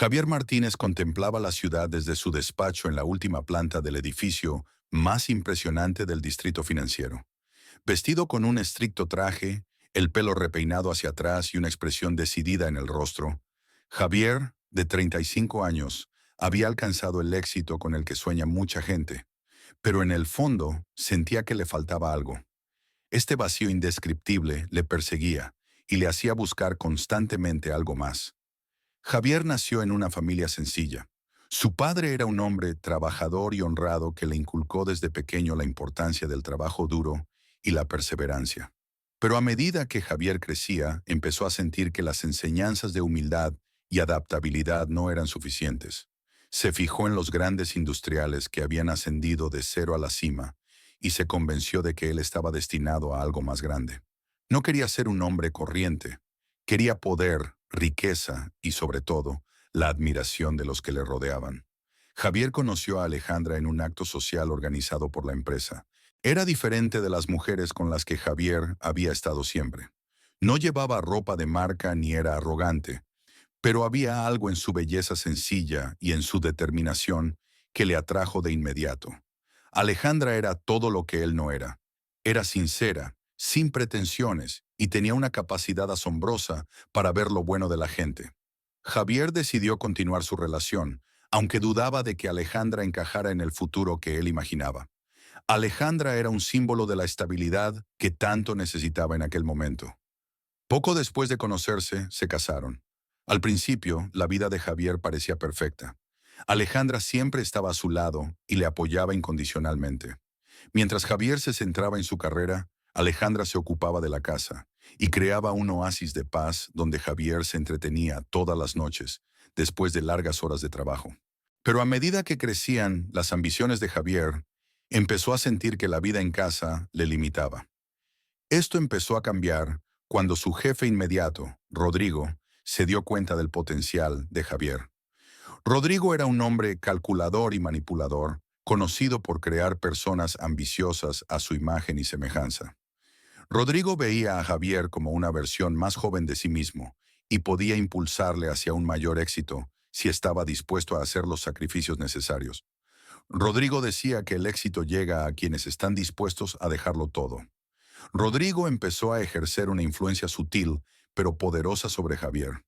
Javier Martínez contemplaba la ciudad desde su despacho en la última planta del edificio más impresionante del distrito financiero. Vestido con un estricto traje, el pelo repeinado hacia atrás y una expresión decidida en el rostro, Javier, de 35 años, había alcanzado el éxito con el que sueña mucha gente, pero en el fondo sentía que le faltaba algo. Este vacío indescriptible le perseguía y le hacía buscar constantemente algo más. Javier nació en una familia sencilla. Su padre era un hombre trabajador y honrado que le inculcó desde pequeño la importancia del trabajo duro y la perseverancia. Pero a medida que Javier crecía, empezó a sentir que las enseñanzas de humildad y adaptabilidad no eran suficientes. Se fijó en los grandes industriales que habían ascendido de cero a la cima y se convenció de que él estaba destinado a algo más grande. No quería ser un hombre corriente. Quería poder, riqueza y, sobre todo, la admiración de los que le rodeaban. Javier conoció a Alejandra en un acto social organizado por la empresa. Era diferente de las mujeres con las que Javier había estado siempre. No llevaba ropa de marca ni era arrogante, pero había algo en su belleza sencilla y en su determinación que le atrajo de inmediato. Alejandra era todo lo que él no era. Era sincera, sin pretensiones, y tenía una capacidad asombrosa para ver lo bueno de la gente. Javier decidió continuar su relación, aunque dudaba de que Alejandra encajara en el futuro que él imaginaba. Alejandra era un símbolo de la estabilidad que tanto necesitaba en aquel momento. Poco después de conocerse, se casaron. Al principio, la vida de Javier parecía perfecta. Alejandra siempre estaba a su lado y le apoyaba incondicionalmente. Mientras Javier se centraba en su carrera, Alejandra se ocupaba de la casa y creaba un oasis de paz donde Javier se entretenía todas las noches, después de largas horas de trabajo. Pero a medida que crecían las ambiciones de Javier, empezó a sentir que la vida en casa le limitaba. Esto empezó a cambiar cuando su jefe inmediato, Rodrigo, se dio cuenta del potencial de Javier. Rodrigo era un hombre calculador y manipulador, conocido por crear personas ambiciosas a su imagen y semejanza. Rodrigo veía a Javier como una versión más joven de sí mismo y podía impulsarle hacia un mayor éxito si estaba dispuesto a hacer los sacrificios necesarios. Rodrigo decía que el éxito llega a quienes están dispuestos a dejarlo todo. Rodrigo empezó a ejercer una influencia sutil, pero poderosa sobre Javier.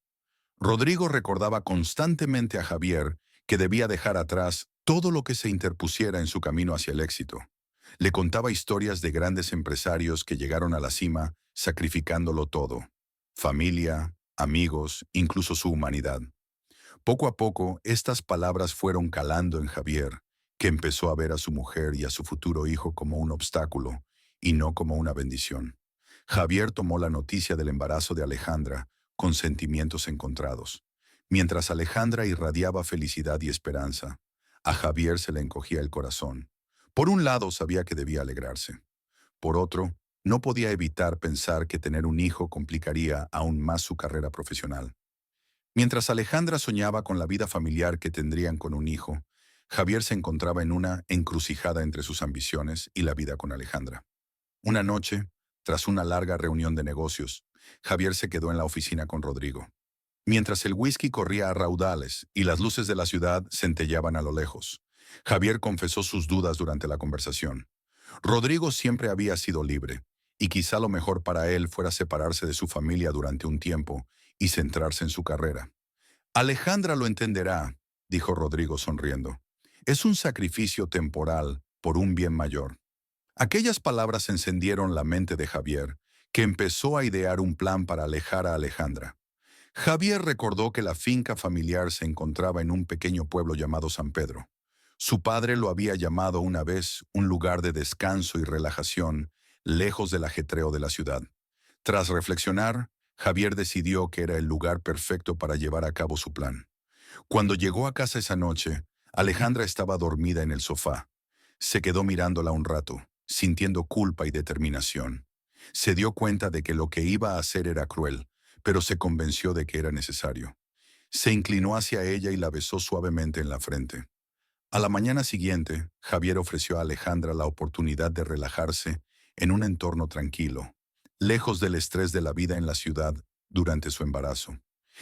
Rodrigo recordaba constantemente a Javier que debía dejar atrás todo lo que se interpusiera en su camino hacia el éxito. Le contaba historias de grandes empresarios que llegaron a la cima sacrificándolo todo: familia, amigos, incluso su humanidad. Poco a poco, estas palabras fueron calando en Javier, que empezó a ver a su mujer y a su futuro hijo como un obstáculo y no como una bendición. Javier tomó la noticia del embarazo de Alejandra con sentimientos encontrados. Mientras Alejandra irradiaba felicidad y esperanza, a Javier se le encogía el corazón. Por un lado sabía que debía alegrarse. Por otro, no podía evitar pensar que tener un hijo complicaría aún más su carrera profesional. Mientras Alejandra soñaba con la vida familiar que tendrían con un hijo, Javier se encontraba en una encrucijada entre sus ambiciones y la vida con Alejandra. Una noche, tras una larga reunión de negocios, Javier se quedó en la oficina con Rodrigo. Mientras el whisky corría a raudales y las luces de la ciudad centellaban a lo lejos, Javier confesó sus dudas durante la conversación. Rodrigo siempre había sido libre, y quizá lo mejor para él fuera separarse de su familia durante un tiempo y centrarse en su carrera. Alejandra lo entenderá, dijo Rodrigo sonriendo. Es un sacrificio temporal por un bien mayor. Aquellas palabras encendieron la mente de Javier, que empezó a idear un plan para alejar a Alejandra. Javier recordó que la finca familiar se encontraba en un pequeño pueblo llamado San Pedro. Su padre lo había llamado una vez un lugar de descanso y relajación, lejos del ajetreo de la ciudad. Tras reflexionar, Javier decidió que era el lugar perfecto para llevar a cabo su plan. Cuando llegó a casa esa noche, Alejandra estaba dormida en el sofá. Se quedó mirándola un rato, sintiendo culpa y determinación. Se dio cuenta de que lo que iba a hacer era cruel, pero se convenció de que era necesario. Se inclinó hacia ella y la besó suavemente en la frente. A la mañana siguiente, Javier ofreció a Alejandra la oportunidad de relajarse en un entorno tranquilo, lejos del estrés de la vida en la ciudad durante su embarazo.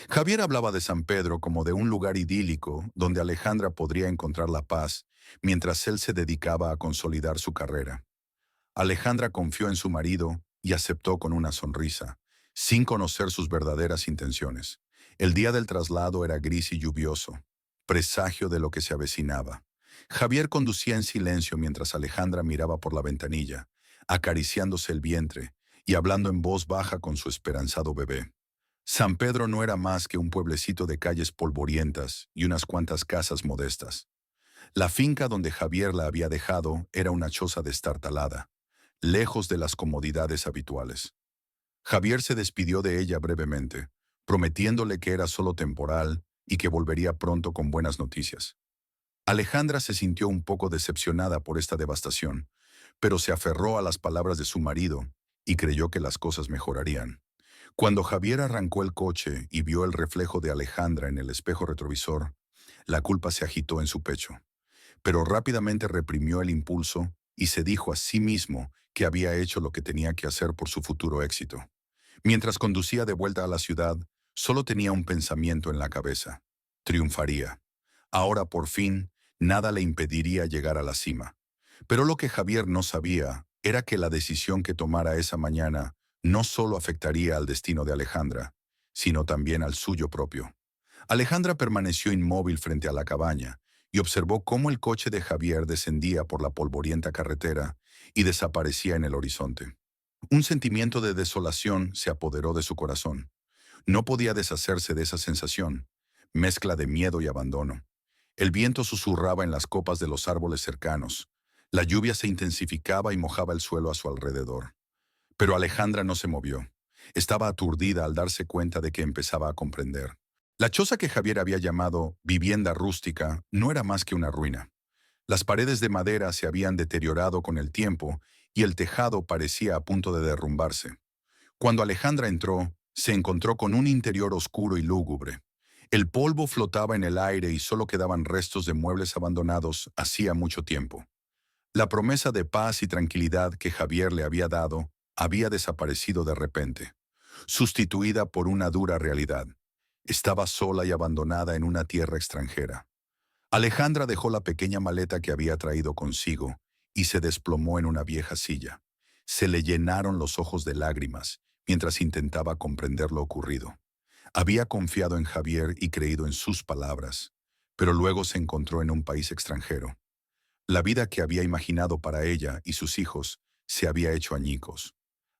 Javier hablaba de San Pedro como de un lugar idílico donde Alejandra podría encontrar la paz mientras él se dedicaba a consolidar su carrera. Alejandra confió en su marido y aceptó con una sonrisa, sin conocer sus verdaderas intenciones. El día del traslado era gris y lluvioso, presagio de lo que se avecinaba. Javier conducía en silencio mientras Alejandra miraba por la ventanilla, acariciándose el vientre y hablando en voz baja con su esperanzado bebé. San Pedro no era más que un pueblecito de calles polvorientas y unas cuantas casas modestas. La finca donde Javier la había dejado era una choza destartalada, lejos de las comodidades habituales. Javier se despidió de ella brevemente, prometiéndole que era solo temporal y que volvería pronto con buenas noticias. Alejandra se sintió un poco decepcionada por esta devastación, pero se aferró a las palabras de su marido y creyó que las cosas mejorarían. Cuando Javier arrancó el coche y vio el reflejo de Alejandra en el espejo retrovisor, la culpa se agitó en su pecho, pero rápidamente reprimió el impulso y se dijo a sí mismo que había hecho lo que tenía que hacer por su futuro éxito. Mientras conducía de vuelta a la ciudad, solo tenía un pensamiento en la cabeza: triunfaría. Ahora por fin, nada le impediría llegar a la cima. Pero lo que Javier no sabía era que la decisión que tomara esa mañana no solo afectaría al destino de Alejandra, sino también al suyo propio. Alejandra permaneció inmóvil frente a la cabaña y observó cómo el coche de Javier descendía por la polvorienta carretera y desaparecía en el horizonte. Un sentimiento de desolación se apoderó de su corazón. No podía deshacerse de esa sensación, mezcla de miedo y abandono. El viento susurraba en las copas de los árboles cercanos. La lluvia se intensificaba y mojaba el suelo a su alrededor. Pero Alejandra no se movió. Estaba aturdida al darse cuenta de que empezaba a comprender. La choza que Javier había llamado vivienda rústica no era más que una ruina. Las paredes de madera se habían deteriorado con el tiempo y el tejado parecía a punto de derrumbarse. Cuando Alejandra entró, se encontró con un interior oscuro y lúgubre. El polvo flotaba en el aire y solo quedaban restos de muebles abandonados hacía mucho tiempo. La promesa de paz y tranquilidad que Javier le había dado había desaparecido de repente, sustituida por una dura realidad. Estaba sola y abandonada en una tierra extranjera. Alejandra dejó la pequeña maleta que había traído consigo y se desplomó en una vieja silla. Se le llenaron los ojos de lágrimas mientras intentaba comprender lo ocurrido. Había confiado en Javier y creído en sus palabras, pero luego se encontró en un país extranjero. La vida que había imaginado para ella y sus hijos se había hecho añicos.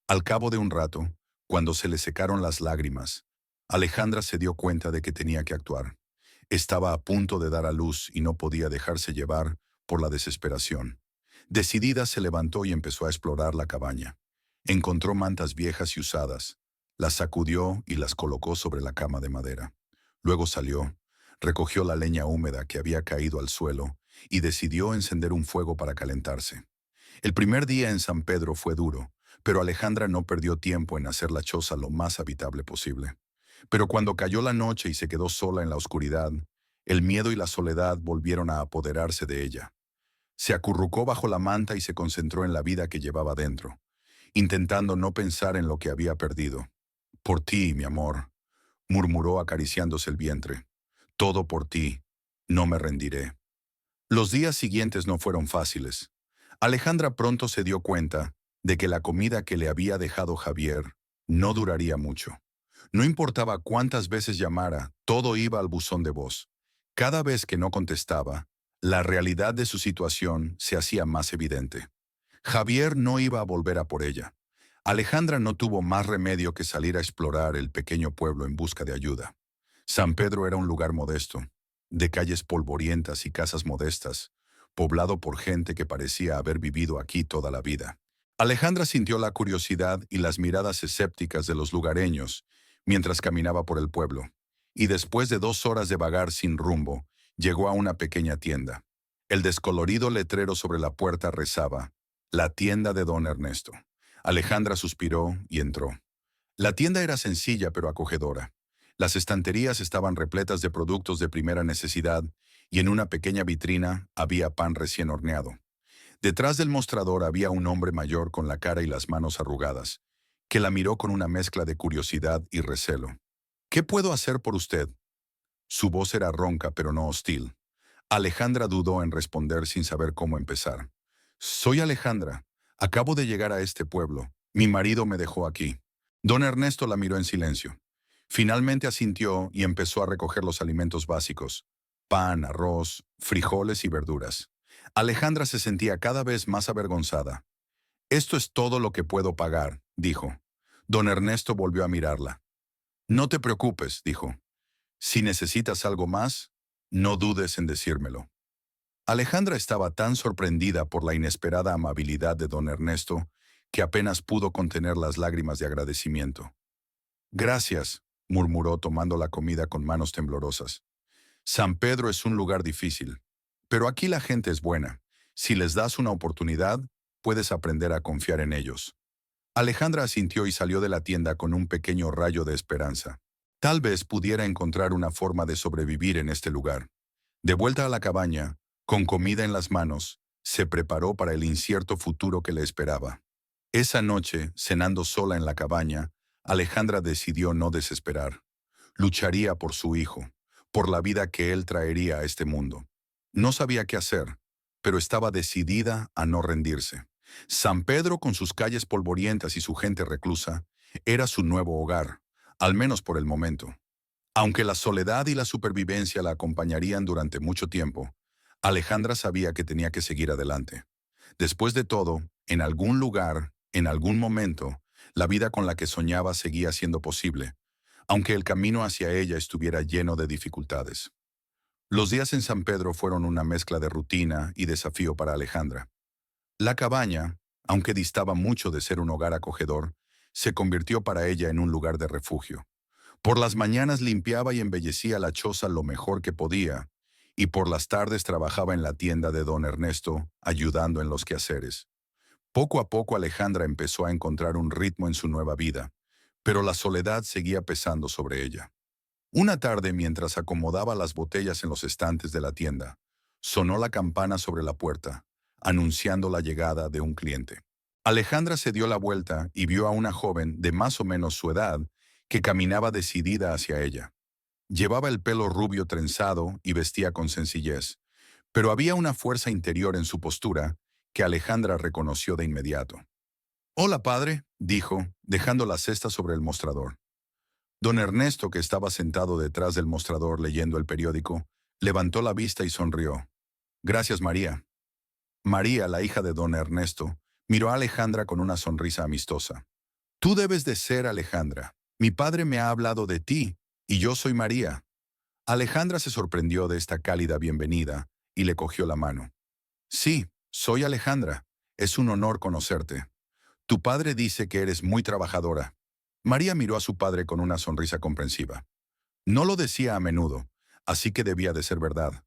Al cabo de un rato, cuando se le secaron las lágrimas, Alejandra se dio cuenta de que tenía que actuar. Estaba a punto de dar a luz y no podía dejarse llevar por la desesperación. Decidida, se levantó y empezó a explorar la cabaña. Encontró mantas viejas y usadas. Las sacudió y las colocó sobre la cama de madera. Luego salió, recogió la leña húmeda que había caído al suelo y decidió encender un fuego para calentarse. El primer día en San Pedro fue duro, pero Alejandra no perdió tiempo en hacer la choza lo más habitable posible. Pero cuando cayó la noche y se quedó sola en la oscuridad, el miedo y la soledad volvieron a apoderarse de ella. Se acurrucó bajo la manta y se concentró en la vida que llevaba dentro, intentando no pensar en lo que había perdido. Por ti, mi amor, murmuró acariciándose el vientre. Todo por ti, no me rendiré. Los días siguientes no fueron fáciles. Alejandra pronto se dio cuenta de que la comida que le había dejado Javier no duraría mucho. No importaba cuántas veces llamara, todo iba al buzón de voz. Cada vez que no contestaba, la realidad de su situación se hacía más evidente. Javier no iba a volver a por ella. Alejandra no tuvo más remedio que salir a explorar el pequeño pueblo en busca de ayuda. San Pedro era un lugar modesto, de calles polvorientas y casas modestas, poblado por gente que parecía haber vivido aquí toda la vida. Alejandra sintió la curiosidad y las miradas escépticas de los lugareños mientras caminaba por el pueblo, y después de 2 horas de vagar sin rumbo, llegó a una pequeña tienda. El descolorido letrero sobre la puerta rezaba: «La tienda de Don Ernesto». Alejandra suspiró y entró. La tienda era sencilla pero acogedora. Las estanterías estaban repletas de productos de primera necesidad y en una pequeña vitrina había pan recién horneado. Detrás del mostrador había un hombre mayor con la cara y las manos arrugadas, que la miró con una mezcla de curiosidad y recelo. ¿Qué puedo hacer por usted? Su voz era ronca pero no hostil. Alejandra dudó en responder sin saber cómo empezar. Soy Alejandra. Acabo de llegar a este pueblo. Mi marido me dejó aquí. Don Ernesto la miró en silencio. Finalmente asintió y empezó a recoger los alimentos básicos: pan, arroz, frijoles y verduras. Alejandra se sentía cada vez más avergonzada. Esto es todo lo que puedo pagar, dijo. Don Ernesto volvió a mirarla. No te preocupes, dijo. Si necesitas algo más, no dudes en decírmelo. Alejandra estaba tan sorprendida por la inesperada amabilidad de don Ernesto que apenas pudo contener las lágrimas de agradecimiento. Gracias, murmuró tomando la comida con manos temblorosas. San Pedro es un lugar difícil, pero aquí la gente es buena. Si les das una oportunidad, puedes aprender a confiar en ellos. Alejandra asintió y salió de la tienda con un pequeño rayo de esperanza. Tal vez pudiera encontrar una forma de sobrevivir en este lugar. De vuelta a la cabaña, con comida en las manos, se preparó para el incierto futuro que le esperaba. Esa noche, cenando sola en la cabaña, Alejandra decidió no desesperar. Lucharía por su hijo, por la vida que él traería a este mundo. No sabía qué hacer, pero estaba decidida a no rendirse. San Pedro, con sus calles polvorientas y su gente reclusa, era su nuevo hogar, al menos por el momento. Aunque la soledad y la supervivencia la acompañarían durante mucho tiempo, Alejandra sabía que tenía que seguir adelante. Después de todo, en algún lugar, en algún momento, la vida con la que soñaba seguía siendo posible, aunque el camino hacia ella estuviera lleno de dificultades. Los días en San Pedro fueron una mezcla de rutina y desafío para Alejandra. La cabaña, aunque distaba mucho de ser un hogar acogedor, se convirtió para ella en un lugar de refugio. Por las mañanas limpiaba y embellecía la choza lo mejor que podía, y por las tardes trabajaba en la tienda de don Ernesto, ayudando en los quehaceres. Poco a poco Alejandra empezó a encontrar un ritmo en su nueva vida, pero la soledad seguía pesando sobre ella. Una tarde, mientras acomodaba las botellas en los estantes de la tienda, sonó la campana sobre la puerta, anunciando la llegada de un cliente. Alejandra se dio la vuelta y vio a una joven de más o menos su edad que caminaba decidida hacia ella. Llevaba el pelo rubio trenzado y vestía con sencillez, pero había una fuerza interior en su postura que Alejandra reconoció de inmediato. «Hola, padre», dijo, dejando la cesta sobre el mostrador. Don Ernesto, que estaba sentado detrás del mostrador leyendo el periódico, levantó la vista y sonrió. «Gracias, María». María, la hija de don Ernesto, miró a Alejandra con una sonrisa amistosa. «Tú debes de ser Alejandra. Mi padre me ha hablado de ti, y yo soy María». Alejandra se sorprendió de esta cálida bienvenida y le cogió la mano. «Sí, soy Alejandra. Es un honor conocerte. Tu padre dice que eres muy trabajadora». María miró a su padre con una sonrisa comprensiva. No lo decía a menudo, así que debía de ser verdad.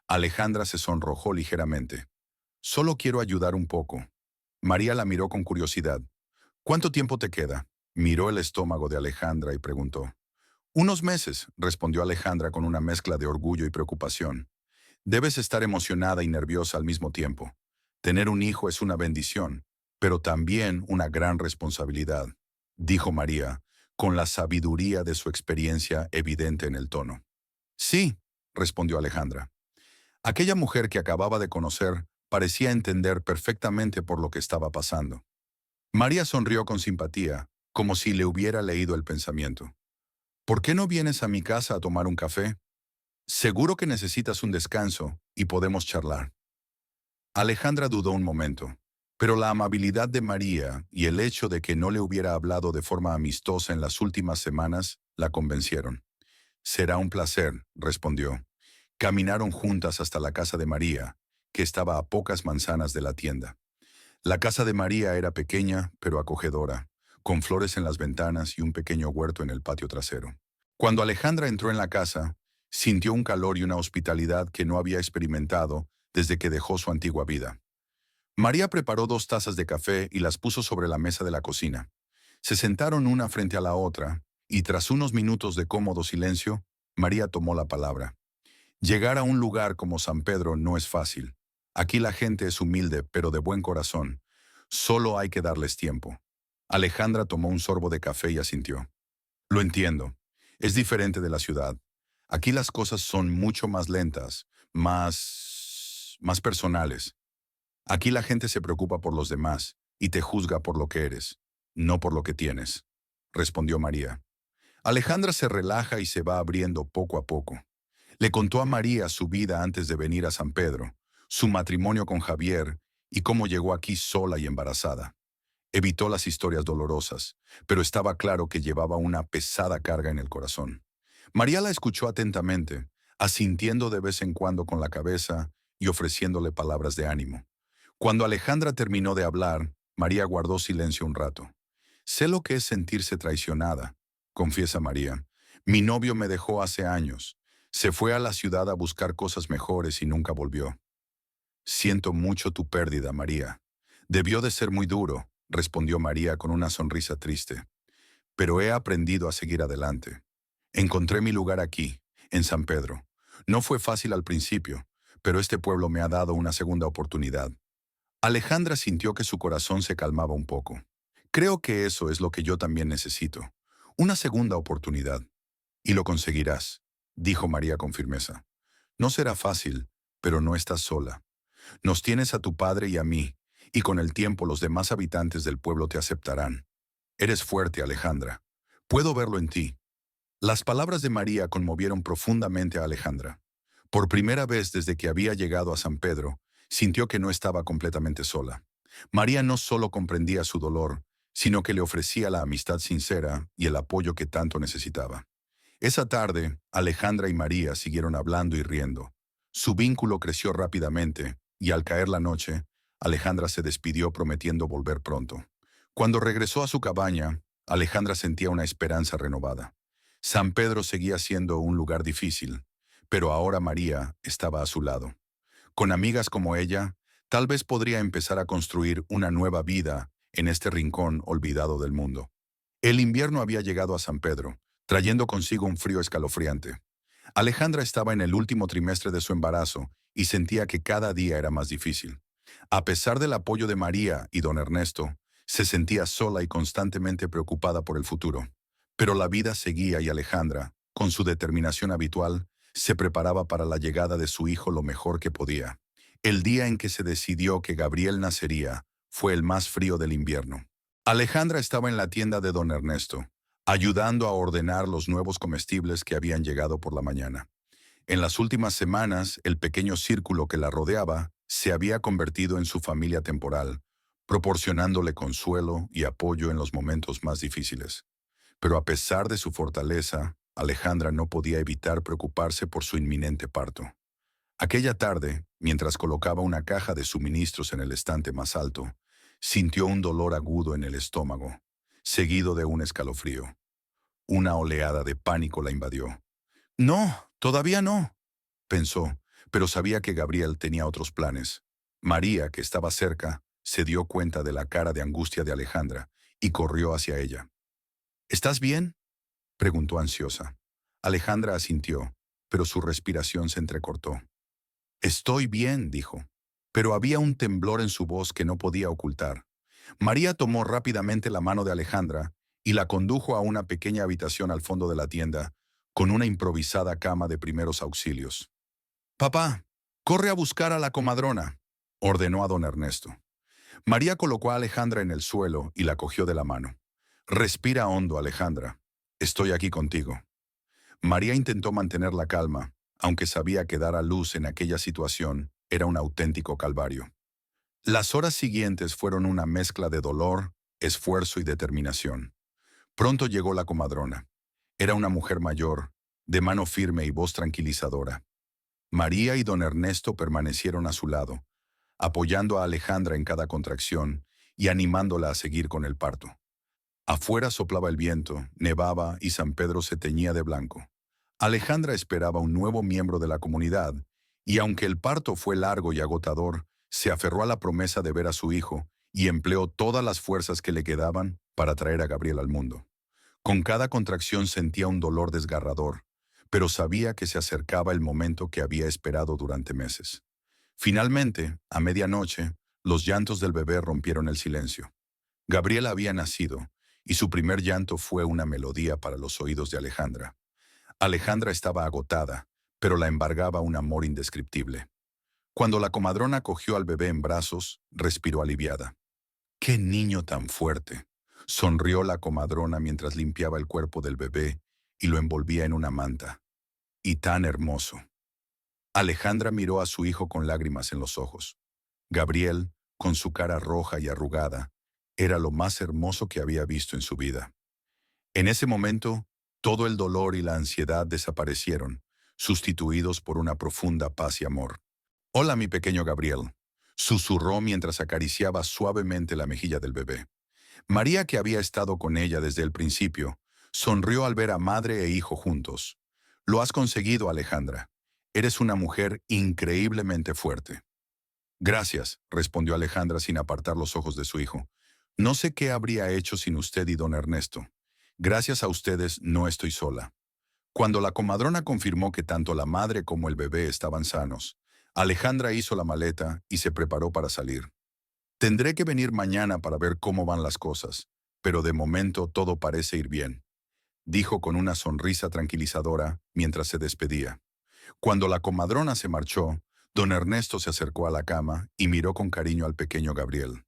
Alejandra se sonrojó ligeramente. «Solo quiero ayudar un poco». María la miró con curiosidad. «¿Cuánto tiempo te queda?». Miró el estómago de Alejandra y preguntó. «Unos meses», respondió Alejandra con una mezcla de orgullo y preocupación. «Debes estar emocionada y nerviosa al mismo tiempo. Tener un hijo es una bendición, pero también una gran responsabilidad», dijo María, con la sabiduría de su experiencia evidente en el tono. «Sí», respondió Alejandra. Aquella mujer que acababa de conocer parecía entender perfectamente por lo que estaba pasando. María sonrió con simpatía, como si le hubiera leído el pensamiento. «¿Por qué no vienes a mi casa a tomar un café? Seguro que necesitas un descanso y podemos charlar». Alejandra dudó un momento, pero la amabilidad de María y el hecho de que no le hubiera hablado de forma amistosa en las últimas semanas la convencieron. «Será un placer», respondió. Caminaron juntas hasta la casa de María, que estaba a pocas manzanas de la tienda. La casa de María era pequeña, pero acogedora, con flores en las ventanas y un pequeño huerto en el patio trasero. Cuando Alejandra entró en la casa, sintió un calor y una hospitalidad que no había experimentado desde que dejó su antigua vida. María preparó 2 tazas de café y las puso sobre la mesa de la cocina. Se sentaron una frente a la otra, y tras unos minutos de cómodo silencio, María tomó la palabra. «Llegar a un lugar como San Pedro no es fácil. Aquí la gente es humilde, pero de buen corazón. Solo hay que darles tiempo». Alejandra tomó un sorbo de café y asintió. «Lo entiendo. Es diferente de la ciudad. Aquí las cosas son mucho más lentas, más personales. Aquí la gente se preocupa por los demás y te juzga por lo que eres, no por lo que tienes, respondió María. Alejandra se relaja y se va abriendo poco a poco. Le contó a María su vida antes de venir a San Pedro, su matrimonio con Javier y cómo llegó aquí sola y embarazada. Evitó las historias dolorosas, pero estaba claro que llevaba una pesada carga en el corazón. María la escuchó atentamente, asintiendo de vez en cuando con la cabeza y ofreciéndole palabras de ánimo. Cuando Alejandra terminó de hablar, María guardó silencio un rato. Sé lo que es sentirse traicionada, confiesa María. Mi novio me dejó hace años. Se fue a la ciudad a buscar cosas mejores y nunca volvió. Siento mucho tu pérdida, María. Debió de ser muy duro, respondió María con una sonrisa triste. Pero he aprendido a seguir adelante. Encontré mi lugar aquí, en San Pedro. No fue fácil al principio, pero este pueblo me ha dado una segunda oportunidad. Alejandra sintió que su corazón se calmaba un poco. Creo que eso es lo que yo también necesito. Una segunda oportunidad. Y lo conseguirás, dijo María con firmeza. No será fácil, pero no estás sola. Nos tienes a tu padre y a mí, y con el tiempo los demás habitantes del pueblo te aceptarán. Eres fuerte, Alejandra. Puedo verlo en ti. Las palabras de María conmovieron profundamente a Alejandra. Por primera vez desde que había llegado a San Pedro, sintió que no estaba completamente sola. María no solo comprendía su dolor, sino que le ofrecía la amistad sincera y el apoyo que tanto necesitaba. Esa tarde, Alejandra y María siguieron hablando y riendo. Su vínculo creció rápidamente, y al caer la noche, Alejandra se despidió prometiendo volver pronto. Cuando regresó a su cabaña, Alejandra sentía una esperanza renovada. San Pedro seguía siendo un lugar difícil, pero ahora María estaba a su lado. Con amigas como ella, tal vez podría empezar a construir una nueva vida en este rincón olvidado del mundo. El invierno había llegado a San Pedro, trayendo consigo un frío escalofriante. Alejandra estaba en el último trimestre de su embarazo y sentía que cada día era más difícil. A pesar del apoyo de María y don Ernesto, se sentía sola y constantemente preocupada por el futuro. Pero la vida seguía y Alejandra, con su determinación habitual, se preparaba para la llegada de su hijo lo mejor que podía. El día en que se decidió que Gabriel nacería fue el más frío del invierno. Alejandra estaba en la tienda de don Ernesto, ayudando a ordenar los nuevos comestibles que habían llegado por la mañana. En las últimas semanas, el pequeño círculo que la rodeaba se había convertido en su familia temporal, proporcionándole consuelo y apoyo en los momentos más difíciles. Pero a pesar de su fortaleza, Alejandra no podía evitar preocuparse por su inminente parto. Aquella tarde, mientras colocaba una caja de suministros en el estante más alto, sintió un dolor agudo en el estómago, seguido de un escalofrío. Una oleada de pánico la invadió. No, todavía no, pensó, pero sabía que Gabriel tenía otros planes. María, que estaba cerca, se dio cuenta de la cara de angustia de Alejandra y corrió hacia ella. ¿Estás bien?, preguntó ansiosa. Alejandra asintió, pero su respiración se entrecortó. Estoy bien, dijo, pero había un temblor en su voz que no podía ocultar. María tomó rápidamente la mano de Alejandra y la condujo a una pequeña habitación al fondo de la tienda, con una improvisada cama de primeros auxilios. «Papá, corre a buscar a la comadrona», ordenó a don Ernesto. María colocó a Alejandra en el suelo y la cogió de la mano. «Respira hondo, Alejandra. Estoy aquí contigo». María intentó mantener la calma, aunque sabía que dar a luz en aquella situación era un auténtico calvario. Las horas siguientes fueron una mezcla de dolor, esfuerzo y determinación. Pronto llegó la comadrona. Era una mujer mayor, de mano firme y voz tranquilizadora. María y don Ernesto permanecieron a su lado, apoyando a Alejandra en cada contracción y animándola a seguir con el parto. Afuera soplaba el viento, nevaba y San Pedro se teñía de blanco. Alejandra esperaba un nuevo miembro de la comunidad, y aunque el parto fue largo y agotador, se aferró a la promesa de ver a su hijo y empleó todas las fuerzas que le quedaban para traer a Gabriel al mundo. Con cada contracción sentía un dolor desgarrador, pero sabía que se acercaba el momento que había esperado durante meses. Finalmente, a medianoche, los llantos del bebé rompieron el silencio. Gabriel había nacido, y su primer llanto fue una melodía para los oídos de Alejandra. Alejandra estaba agotada, pero la embargaba un amor indescriptible. Cuando la comadrona cogió al bebé en brazos, respiró aliviada. ¡Qué niño tan fuerte! Sonrió la comadrona mientras limpiaba el cuerpo del bebé y lo envolvía en una manta. ¡Y tan hermoso! Alejandra miró a su hijo con lágrimas en los ojos. Gabriel, con su cara roja y arrugada, era lo más hermoso que había visto en su vida. En ese momento, todo el dolor y la ansiedad desaparecieron, sustituidos por una profunda paz y amor. «Hola, mi pequeño Gabriel», susurró mientras acariciaba suavemente la mejilla del bebé. María, que había estado con ella desde el principio, sonrió al ver a madre e hijo juntos. «Lo has conseguido, Alejandra. Eres una mujer increíblemente fuerte». «Gracias», respondió Alejandra sin apartar los ojos de su hijo. «No sé qué habría hecho sin usted y don Ernesto. Gracias a ustedes no estoy sola». Cuando la comadrona confirmó que tanto la madre como el bebé estaban sanos, Alejandra hizo la maleta y se preparó para salir. «Tendré que venir mañana para ver cómo van las cosas, pero de momento todo parece ir bien», dijo con una sonrisa tranquilizadora mientras se despedía. Cuando la comadrona se marchó, don Ernesto se acercó a la cama y miró con cariño al pequeño Gabriel.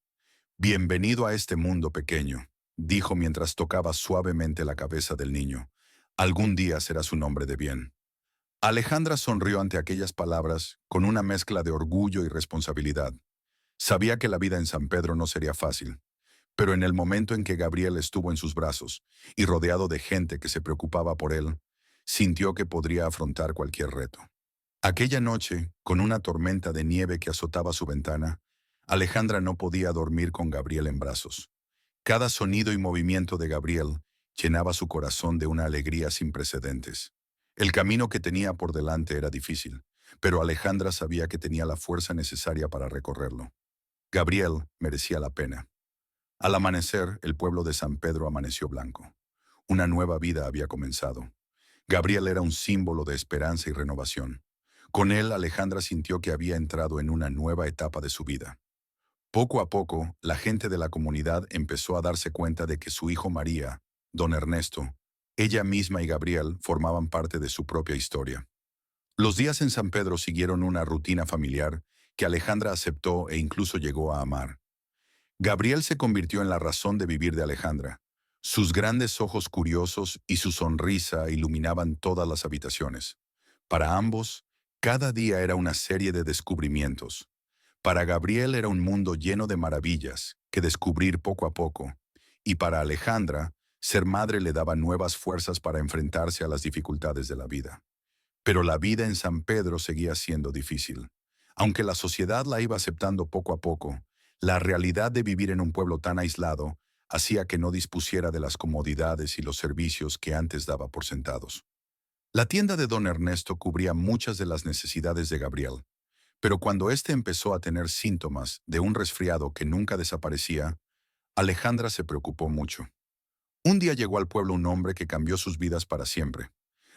«Bienvenido a este mundo pequeño», dijo mientras tocaba suavemente la cabeza del niño. «Algún día serás un hombre de bien». Alejandra sonrió ante aquellas palabras con una mezcla de orgullo y responsabilidad. Sabía que la vida en San Pedro no sería fácil, pero en el momento en que Gabriel estuvo en sus brazos y rodeado de gente que se preocupaba por él, sintió que podría afrontar cualquier reto. Aquella noche, con una tormenta de nieve que azotaba su ventana, Alejandra no podía dormir con Gabriel en brazos. Cada sonido y movimiento de Gabriel llenaba su corazón de una alegría sin precedentes. El camino que tenía por delante era difícil, pero Alejandra sabía que tenía la fuerza necesaria para recorrerlo. Gabriel merecía la pena. Al amanecer, el pueblo de San Pedro amaneció blanco. Una nueva vida había comenzado. Gabriel era un símbolo de esperanza y renovación. Con él, Alejandra sintió que había entrado en una nueva etapa de su vida. Poco a poco, la gente de la comunidad empezó a darse cuenta de que su hijo María, don Ernesto, ella misma y Gabriel formaban parte de su propia historia. Los días en San Pedro siguieron una rutina familiar que Alejandra aceptó e incluso llegó a amar. Gabriel se convirtió en la razón de vivir de Alejandra. Sus grandes ojos curiosos y su sonrisa iluminaban todas las habitaciones. Para ambos, cada día era una serie de descubrimientos. Para Gabriel era un mundo lleno de maravillas que descubrir poco a poco, y para Alejandra, ser madre le daba nuevas fuerzas para enfrentarse a las dificultades de la vida. Pero la vida en San Pedro seguía siendo difícil. Aunque la sociedad la iba aceptando poco a poco, la realidad de vivir en un pueblo tan aislado hacía que no dispusiera de las comodidades y los servicios que antes daba por sentados. La tienda de don Ernesto cubría muchas de las necesidades de Gabriel, pero cuando éste empezó a tener síntomas de un resfriado que nunca desaparecía, Alejandra se preocupó mucho. Un día llegó al pueblo un hombre que cambió sus vidas para siempre.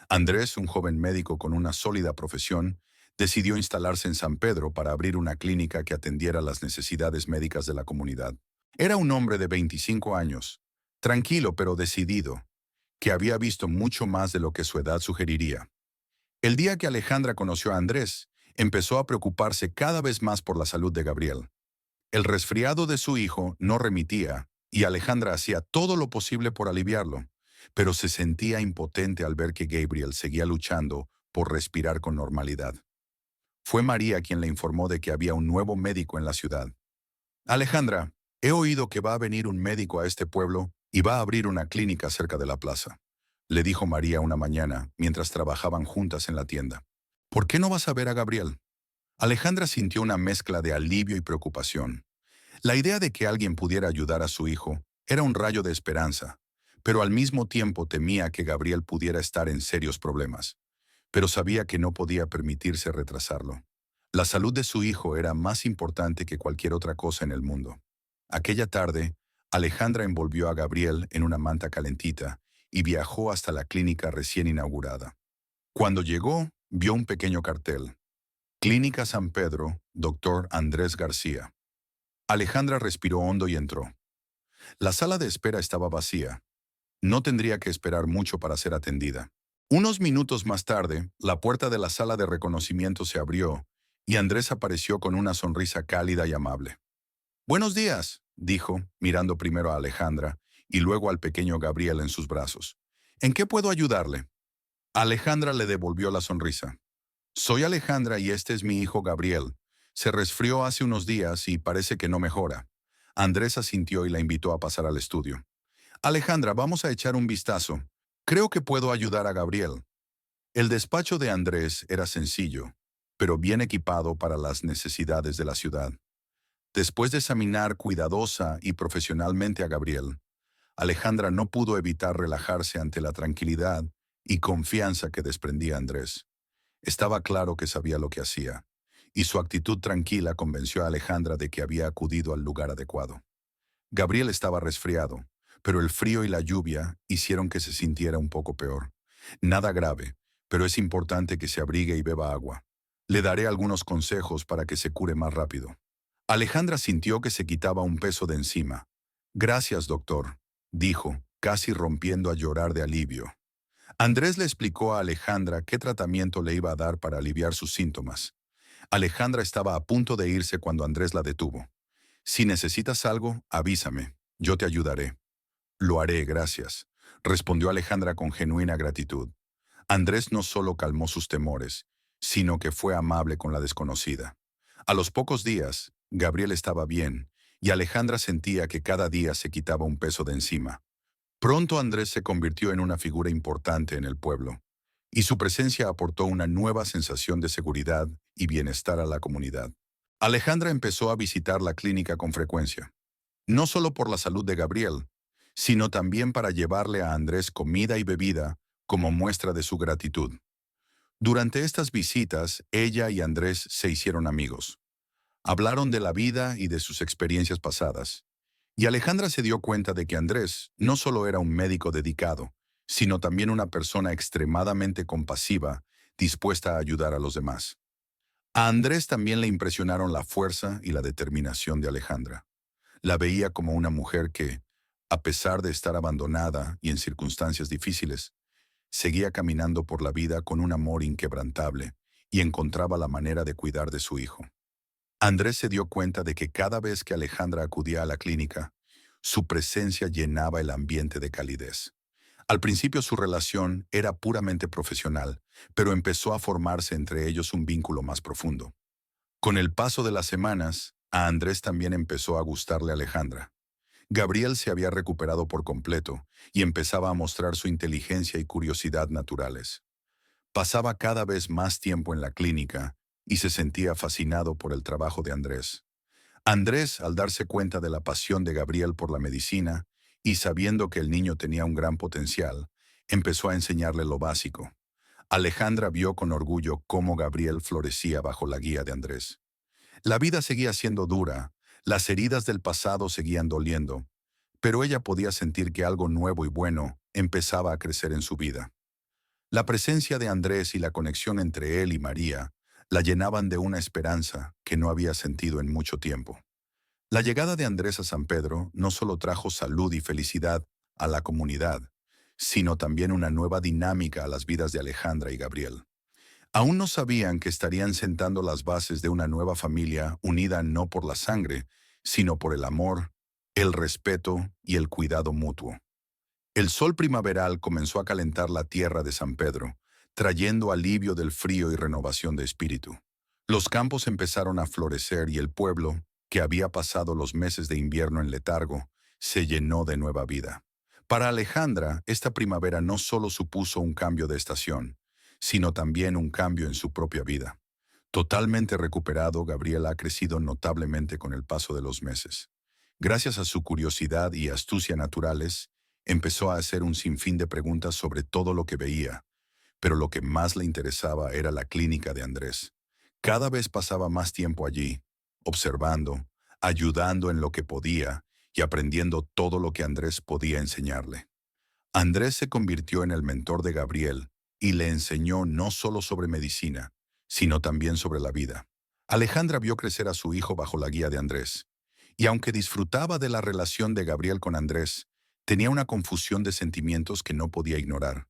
Andrés, un joven médico con una sólida profesión, decidió instalarse en San Pedro para abrir una clínica que atendiera las necesidades médicas de la comunidad. Era un hombre de 25 años, tranquilo pero decidido, que había visto mucho más de lo que su edad sugeriría. El día que Alejandra conoció a Andrés, empezó a preocuparse cada vez más por la salud de Gabriel. El resfriado de su hijo no remitía, y Alejandra hacía todo lo posible por aliviarlo, pero se sentía impotente al ver que Gabriel seguía luchando por respirar con normalidad. Fue María quien le informó de que había un nuevo médico en la ciudad. «Alejandra, he oído que va a venir un médico a este pueblo y va a abrir una clínica cerca de la plaza», le dijo María una mañana mientras trabajaban juntas en la tienda. «¿Por qué no vas a ver a Gabriel?». Alejandra sintió una mezcla de alivio y preocupación. La idea de que alguien pudiera ayudar a su hijo era un rayo de esperanza, pero al mismo tiempo temía que Gabriel pudiera estar en serios problemas. Pero sabía que no podía permitirse retrasarlo. La salud de su hijo era más importante que cualquier otra cosa en el mundo. Aquella tarde, Alejandra envolvió a Gabriel en una manta calentita y viajó hasta la clínica recién inaugurada. Cuando llegó, vio un pequeño cartel: Clínica San Pedro, Dr. Andrés García. Alejandra respiró hondo y entró. La sala de espera estaba vacía. No tendría que esperar mucho para ser atendida. Unos minutos más tarde, la puerta de la sala de reconocimiento se abrió y Andrés apareció con una sonrisa cálida y amable. «Buenos días», dijo, mirando primero a Alejandra y luego al pequeño Gabriel en sus brazos. «¿En qué puedo ayudarle?» Alejandra le devolvió la sonrisa. «Soy Alejandra y este es mi hijo Gabriel. Se resfrió hace unos días y parece que no mejora». Andrés asintió y la invitó a pasar al estudio. «Alejandra, vamos a echar un vistazo. Creo que puedo ayudar a Gabriel». El despacho de Andrés era sencillo, pero bien equipado para las necesidades de la ciudad. Después de examinar cuidadosa y profesionalmente a Gabriel, Alejandra no pudo evitar relajarse ante la tranquilidad y confianza que desprendía Andrés. Estaba claro que sabía lo que hacía, y su actitud tranquila convenció a Alejandra de que había acudido al lugar adecuado. Gabriel estaba resfriado, pero el frío y la lluvia hicieron que se sintiera un poco peor. Nada grave, pero es importante que se abrigue y beba agua. Le daré algunos consejos para que se cure más rápido. Alejandra sintió que se quitaba un peso de encima. «Gracias, doctor», dijo, casi rompiendo a llorar de alivio. Andrés le explicó a Alejandra qué tratamiento le iba a dar para aliviar sus síntomas. Alejandra estaba a punto de irse cuando Andrés la detuvo. «Si necesitas algo, avísame. Yo te ayudaré». «Lo haré, gracias», respondió Alejandra con genuina gratitud. Andrés no solo calmó sus temores, sino que fue amable con la desconocida. A los pocos días, Gabriel estaba bien, y Alejandra sentía que cada día se quitaba un peso de encima. Pronto Andrés se convirtió en una figura importante en el pueblo, y su presencia aportó una nueva sensación de seguridad y bienestar a la comunidad. Alejandra empezó a visitar la clínica con frecuencia, no solo por la salud de Gabriel, sino también para llevarle a Andrés comida y bebida como muestra de su gratitud. Durante estas visitas, ella y Andrés se hicieron amigos. Hablaron de la vida y de sus experiencias pasadas. Y Alejandra se dio cuenta de que Andrés no solo era un médico dedicado, sino también una persona extremadamente compasiva, dispuesta a ayudar a los demás. A Andrés también le impresionaron la fuerza y la determinación de Alejandra. La veía como una mujer que, a pesar de estar abandonada y en circunstancias difíciles, seguía caminando por la vida con un amor inquebrantable y encontraba la manera de cuidar de su hijo. Andrés se dio cuenta de que cada vez que Alejandra acudía a la clínica, su presencia llenaba el ambiente de calidez. Al principio su relación era puramente profesional, pero empezó a formarse entre ellos un vínculo más profundo. Con el paso de las semanas, a Andrés también empezó a gustarle Alejandra. Gabriel se había recuperado por completo y empezaba a mostrar su inteligencia y curiosidad naturales. Pasaba cada vez más tiempo en la clínica y se sentía fascinado por el trabajo de Andrés. Andrés, al darse cuenta de la pasión de Gabriel por la medicina y sabiendo que el niño tenía un gran potencial, empezó a enseñarle lo básico. Alejandra vio con orgullo cómo Gabriel florecía bajo la guía de Andrés. La vida seguía siendo dura, las heridas del pasado seguían doliendo, pero ella podía sentir que algo nuevo y bueno empezaba a crecer en su vida. La presencia de Andrés y la conexión entre él y María la llenaban de una esperanza que no había sentido en mucho tiempo. La llegada de Andrés a San Pedro no solo trajo salud y felicidad a la comunidad, sino también una nueva dinámica a las vidas de Alejandra y Gabriel. Aún no sabían que estarían sentando las bases de una nueva familia unida no por la sangre, sino por el amor, el respeto y el cuidado mutuo. El sol primaveral comenzó a calentar la tierra de San Pedro, trayendo alivio del frío y renovación de espíritu. Los campos empezaron a florecer y el pueblo, que había pasado los meses de invierno en letargo, se llenó de nueva vida. Para Alejandra, esta primavera no solo supuso un cambio de estación, sino también un cambio en su propia vida. Totalmente recuperado, Gabriel ha crecido notablemente con el paso de los meses. Gracias a su curiosidad y astucia naturales, empezó a hacer un sinfín de preguntas sobre todo lo que veía, pero lo que más le interesaba era la clínica de Andrés. Cada vez pasaba más tiempo allí, observando, ayudando en lo que podía y aprendiendo todo lo que Andrés podía enseñarle. Andrés se convirtió en el mentor de Gabriel y le enseñó no solo sobre medicina, sino también sobre la vida. Alejandra vio crecer a su hijo bajo la guía de Andrés, y aunque disfrutaba de la relación de Gabriel con Andrés, tenía una confusión de sentimientos que no podía ignorar.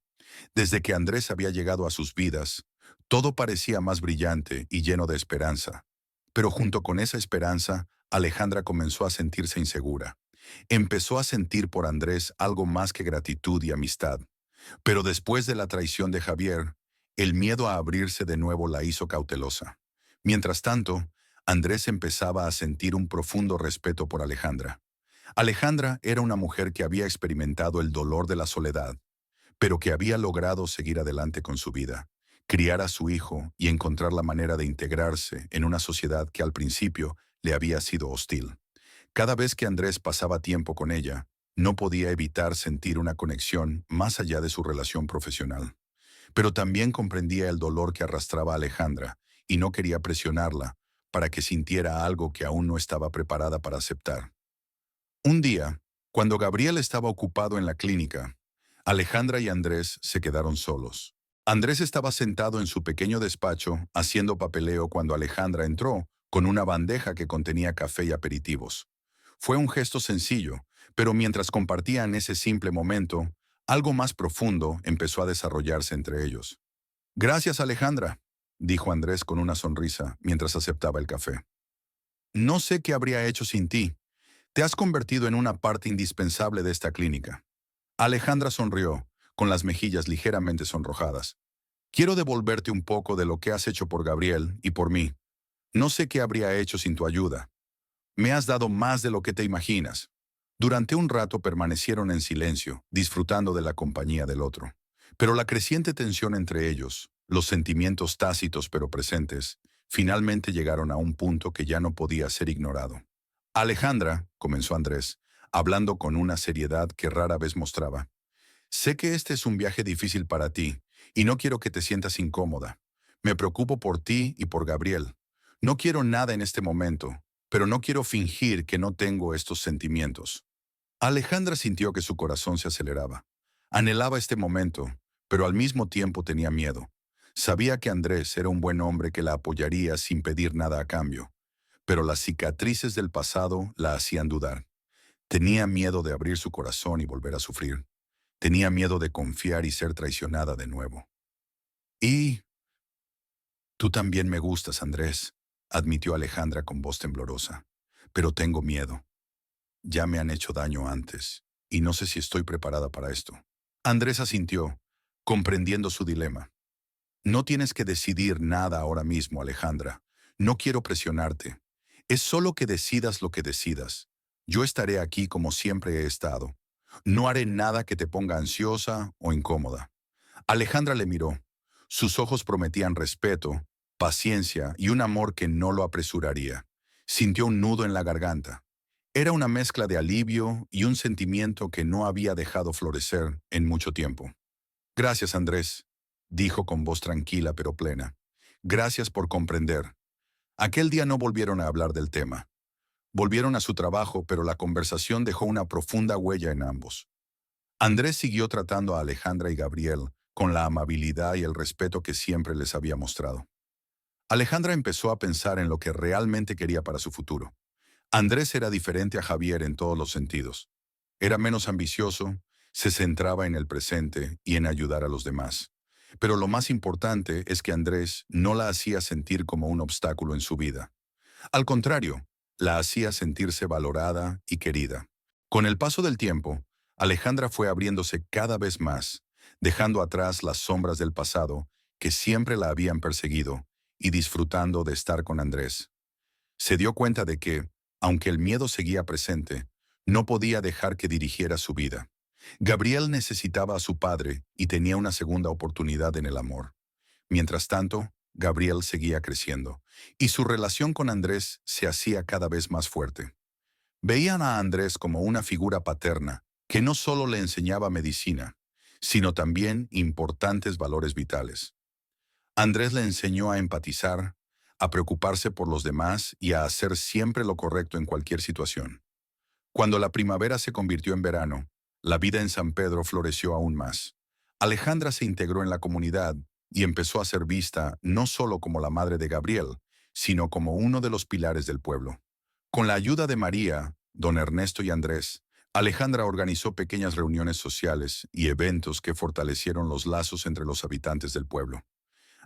Desde que Andrés había llegado a sus vidas, todo parecía más brillante y lleno de esperanza. Pero junto con esa esperanza, Alejandra comenzó a sentirse insegura. Empezó a sentir por Andrés algo más que gratitud y amistad. Pero después de la traición de Javier, el miedo a abrirse de nuevo la hizo cautelosa. Mientras tanto, Andrés empezaba a sentir un profundo respeto por Alejandra. Alejandra era una mujer que había experimentado el dolor de la soledad, pero que había logrado seguir adelante con su vida, criar a su hijo y encontrar la manera de integrarse en una sociedad que al principio le había sido hostil. Cada vez que Andrés pasaba tiempo con ella, no podía evitar sentir una conexión más allá de su relación profesional. Pero también comprendía el dolor que arrastraba a Alejandra y no quería presionarla para que sintiera algo que aún no estaba preparada para aceptar. Un día, cuando Gabriel estaba ocupado en la clínica, Alejandra y Andrés se quedaron solos. Andrés estaba sentado en su pequeño despacho haciendo papeleo cuando Alejandra entró con una bandeja que contenía café y aperitivos. Fue un gesto sencillo, pero mientras compartían ese simple momento, algo más profundo empezó a desarrollarse entre ellos. Gracias, Alejandra, dijo Andrés con una sonrisa mientras aceptaba el café. No sé qué habría hecho sin ti. Te has convertido en una parte indispensable de esta clínica. Alejandra sonrió, con las mejillas ligeramente sonrojadas. Quiero devolverte un poco de lo que has hecho por Gabriel y por mí. No sé qué habría hecho sin tu ayuda. Me has dado más de lo que te imaginas. Durante un rato permanecieron en silencio, disfrutando de la compañía del otro. Pero la creciente tensión entre ellos, los sentimientos tácitos pero presentes, finalmente llegaron a un punto que ya no podía ser ignorado. Alejandra, comenzó Andrés, hablando con una seriedad que rara vez mostraba. Sé que este es un viaje difícil para ti, y no quiero que te sientas incómoda. Me preocupo por ti y por Gabriel. No quiero nada en este momento, pero no quiero fingir que no tengo estos sentimientos. Alejandra sintió que su corazón se aceleraba. Anhelaba este momento, pero al mismo tiempo tenía miedo. Sabía que Andrés era un buen hombre que la apoyaría sin pedir nada a cambio, pero las cicatrices del pasado la hacían dudar. Tenía miedo de abrir su corazón y volver a sufrir. Tenía miedo de confiar y ser traicionada de nuevo. Y tú también me gustas, Andrés, admitió Alejandra con voz temblorosa. Pero tengo miedo. Ya me han hecho daño antes, y no sé si estoy preparada para esto. Andrés asintió, comprendiendo su dilema. No tienes que decidir nada ahora mismo, Alejandra. No quiero presionarte. Es solo que decidas lo que decidas. Yo estaré aquí como siempre he estado. No haré nada que te ponga ansiosa o incómoda. Alejandra le miró. Sus ojos prometían respeto, paciencia y un amor que no lo apresuraría. Sintió un nudo en la garganta. Era una mezcla de alivio y un sentimiento que no había dejado florecer en mucho tiempo. Gracias, Andrés, dijo con voz tranquila pero plena. Gracias por comprender. Aquel día no volvieron a hablar del tema. Volvieron a su trabajo, pero la conversación dejó una profunda huella en ambos. Andrés siguió tratando a Alejandra y Gabriel con la amabilidad y el respeto que siempre les había mostrado. Alejandra empezó a pensar en lo que realmente quería para su futuro. Andrés era diferente a Javier en todos los sentidos. Era menos ambicioso, se centraba en el presente y en ayudar a los demás. Pero lo más importante es que Andrés no la hacía sentir como un obstáculo en su vida. Al contrario, la hacía sentirse valorada y querida. Con el paso del tiempo, Alejandra fue abriéndose cada vez más, dejando atrás las sombras del pasado que siempre la habían perseguido y disfrutando de estar con Andrés. Se dio cuenta de que, aunque el miedo seguía presente, no podía dejar que dirigiera su vida. Gabriel necesitaba a su padre y tenía una segunda oportunidad en el amor. Mientras tanto, Gabriel seguía creciendo, y su relación con Andrés se hacía cada vez más fuerte. Veían a Andrés como una figura paterna que no solo le enseñaba medicina, sino también importantes valores vitales. Andrés le enseñó a empatizar, a preocuparse por los demás y a hacer siempre lo correcto en cualquier situación. Cuando la primavera se convirtió en verano, la vida en San Pedro floreció aún más. Alejandra se integró en la comunidad y empezó a ser vista no solo como la madre de Gabriel, sino como uno de los pilares del pueblo. Con la ayuda de María, don Ernesto y Andrés, Alejandra organizó pequeñas reuniones sociales y eventos que fortalecieron los lazos entre los habitantes del pueblo.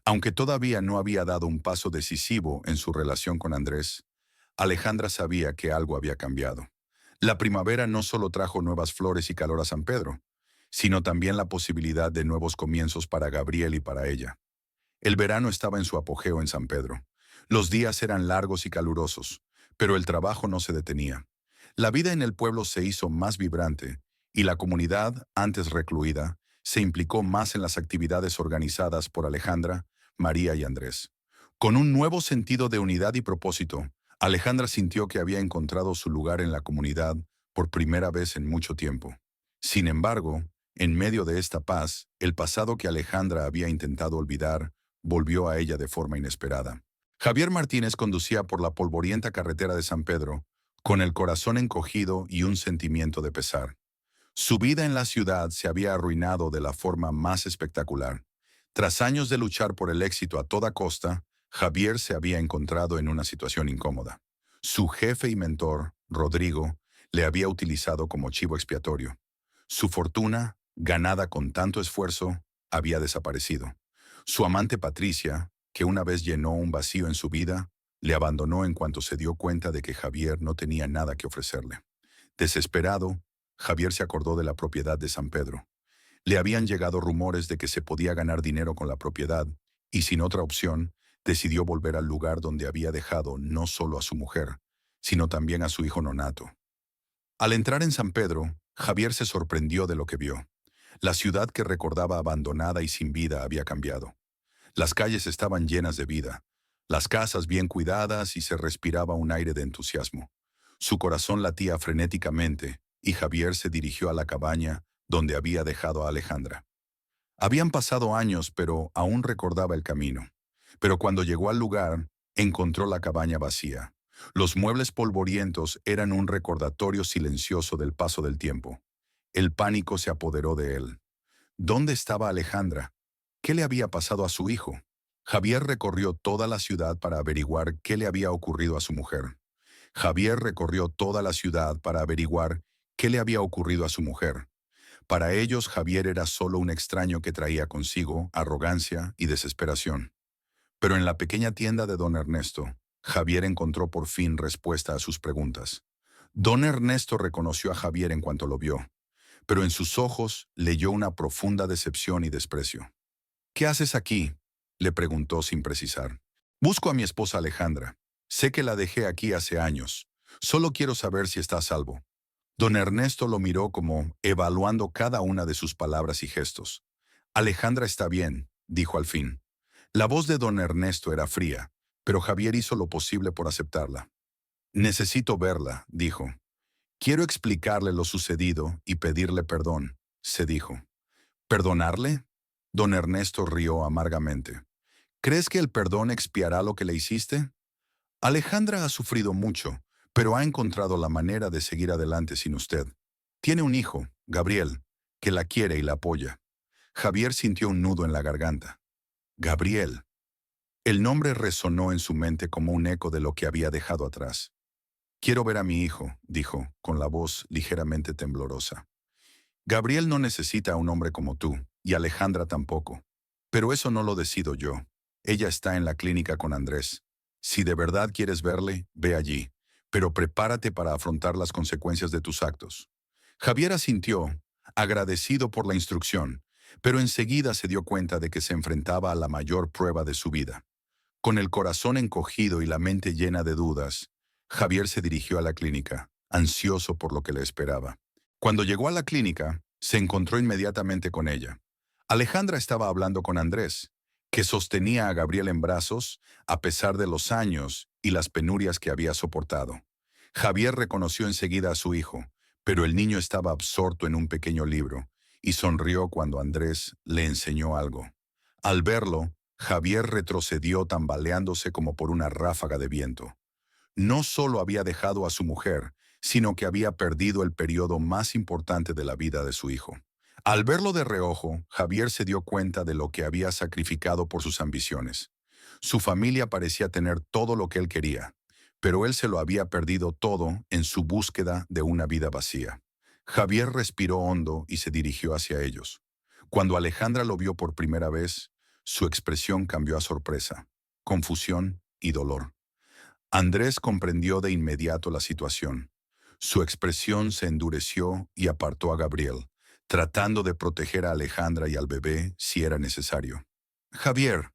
Aunque todavía no había dado un paso decisivo en su relación con Andrés, Alejandra sabía que algo había cambiado. La primavera no solo trajo nuevas flores y calor a San Pedro, sino también la posibilidad de nuevos comienzos para Gabriel y para ella. El verano estaba en su apogeo en San Pedro. Los días eran largos y calurosos, pero el trabajo no se detenía. La vida en el pueblo se hizo más vibrante y la comunidad, antes recluida, se implicó más en las actividades organizadas por Alejandra, María y Andrés. Con un nuevo sentido de unidad y propósito, Alejandra sintió que había encontrado su lugar en la comunidad por primera vez en mucho tiempo. Sin embargo, en medio de esta paz, el pasado que Alejandra había intentado olvidar volvió a ella de forma inesperada. Javier Martínez conducía por la polvorienta carretera de San Pedro, con el corazón encogido y un sentimiento de pesar. Su vida en la ciudad se había arruinado de la forma más espectacular. Tras años de luchar por el éxito a toda costa, Javier se había encontrado en una situación incómoda. Su jefe y mentor, Rodrigo, le había utilizado como chivo expiatorio. Su fortuna, ganada con tanto esfuerzo, había desaparecido. Su amante Patricia, que una vez llenó un vacío en su vida, le abandonó en cuanto se dio cuenta de que Javier no tenía nada que ofrecerle. Desesperado, Javier se acordó de la propiedad de San Pedro. Le habían llegado rumores de que se podía ganar dinero con la propiedad, y sin otra opción, decidió volver al lugar donde había dejado no solo a su mujer, sino también a su hijo nonato. Al entrar en San Pedro, Javier se sorprendió de lo que vio. La ciudad que recordaba abandonada y sin vida había cambiado. Las calles estaban llenas de vida, las casas bien cuidadas y se respiraba un aire de entusiasmo. Su corazón latía frenéticamente y Javier se dirigió a la cabaña donde había dejado a Alejandra. Habían pasado años, pero aún recordaba el camino. Pero cuando llegó al lugar, encontró la cabaña vacía. Los muebles polvorientos eran un recordatorio silencioso del paso del tiempo. El pánico se apoderó de él. ¿Dónde estaba Alejandra? ¿Qué le había pasado a su hijo? Javier recorrió toda la ciudad para averiguar qué le había ocurrido a su mujer. Javier recorrió toda la ciudad para averiguar qué le había ocurrido a su mujer. Para ellos, Javier era solo un extraño que traía consigo arrogancia y desesperación. Pero en la pequeña tienda de don Ernesto, Javier encontró por fin respuesta a sus preguntas. Don Ernesto reconoció a Javier en cuanto lo vio, pero en sus ojos leyó una profunda decepción y desprecio. ¿Qué haces aquí?, le preguntó sin precisar. Busco a mi esposa Alejandra. Sé que la dejé aquí hace años. Solo quiero saber si está a salvo. Don Ernesto lo miró como evaluando cada una de sus palabras y gestos. Alejandra está bien, dijo al fin. La voz de don Ernesto era fría, pero Javier hizo lo posible por aceptarla. Necesito verla, dijo. Quiero explicarle lo sucedido y pedirle perdón, se dijo. ¿Perdonarle? Don Ernesto rió amargamente. ¿Crees que el perdón expiará lo que le hiciste? Alejandra ha sufrido mucho, pero ha encontrado la manera de seguir adelante sin usted. Tiene un hijo, Gabriel, que la quiere y la apoya. Javier sintió un nudo en la garganta. Gabriel. El nombre resonó en su mente como un eco de lo que había dejado atrás. Quiero ver a mi hijo, dijo, con la voz ligeramente temblorosa. Gabriel no necesita a un hombre como tú, y Alejandra tampoco. Pero eso no lo decido yo. Ella está en la clínica con Andrés. Si de verdad quieres verle, ve allí, pero prepárate para afrontar las consecuencias de tus actos. Javier asintió, agradecido por la instrucción, pero enseguida se dio cuenta de que se enfrentaba a la mayor prueba de su vida. Con el corazón encogido y la mente llena de dudas, Javier se dirigió a la clínica, ansioso por lo que le esperaba. Cuando llegó a la clínica, se encontró inmediatamente con ella. Alejandra estaba hablando con Andrés, que sostenía a Gabriel en brazos a pesar de los años y las penurias que había soportado. Javier reconoció enseguida a su hijo, pero el niño estaba absorto en un pequeño libro y sonrió cuando Andrés le enseñó algo. Al verlo, Javier retrocedió tambaleándose como por una ráfaga de viento. No solo había dejado a su mujer, sino que había perdido el periodo más importante de la vida de su hijo. Al verlo de reojo, Javier se dio cuenta de lo que había sacrificado por sus ambiciones. Su familia parecía tener todo lo que él quería, pero él se lo había perdido todo en su búsqueda de una vida vacía. Javier respiró hondo y se dirigió hacia ellos. Cuando Alejandra lo vio por primera vez, su expresión cambió a sorpresa, confusión y dolor. Andrés comprendió de inmediato la situación. Su expresión se endureció y apartó a Gabriel, tratando de proteger a Alejandra y al bebé si era necesario. Javier,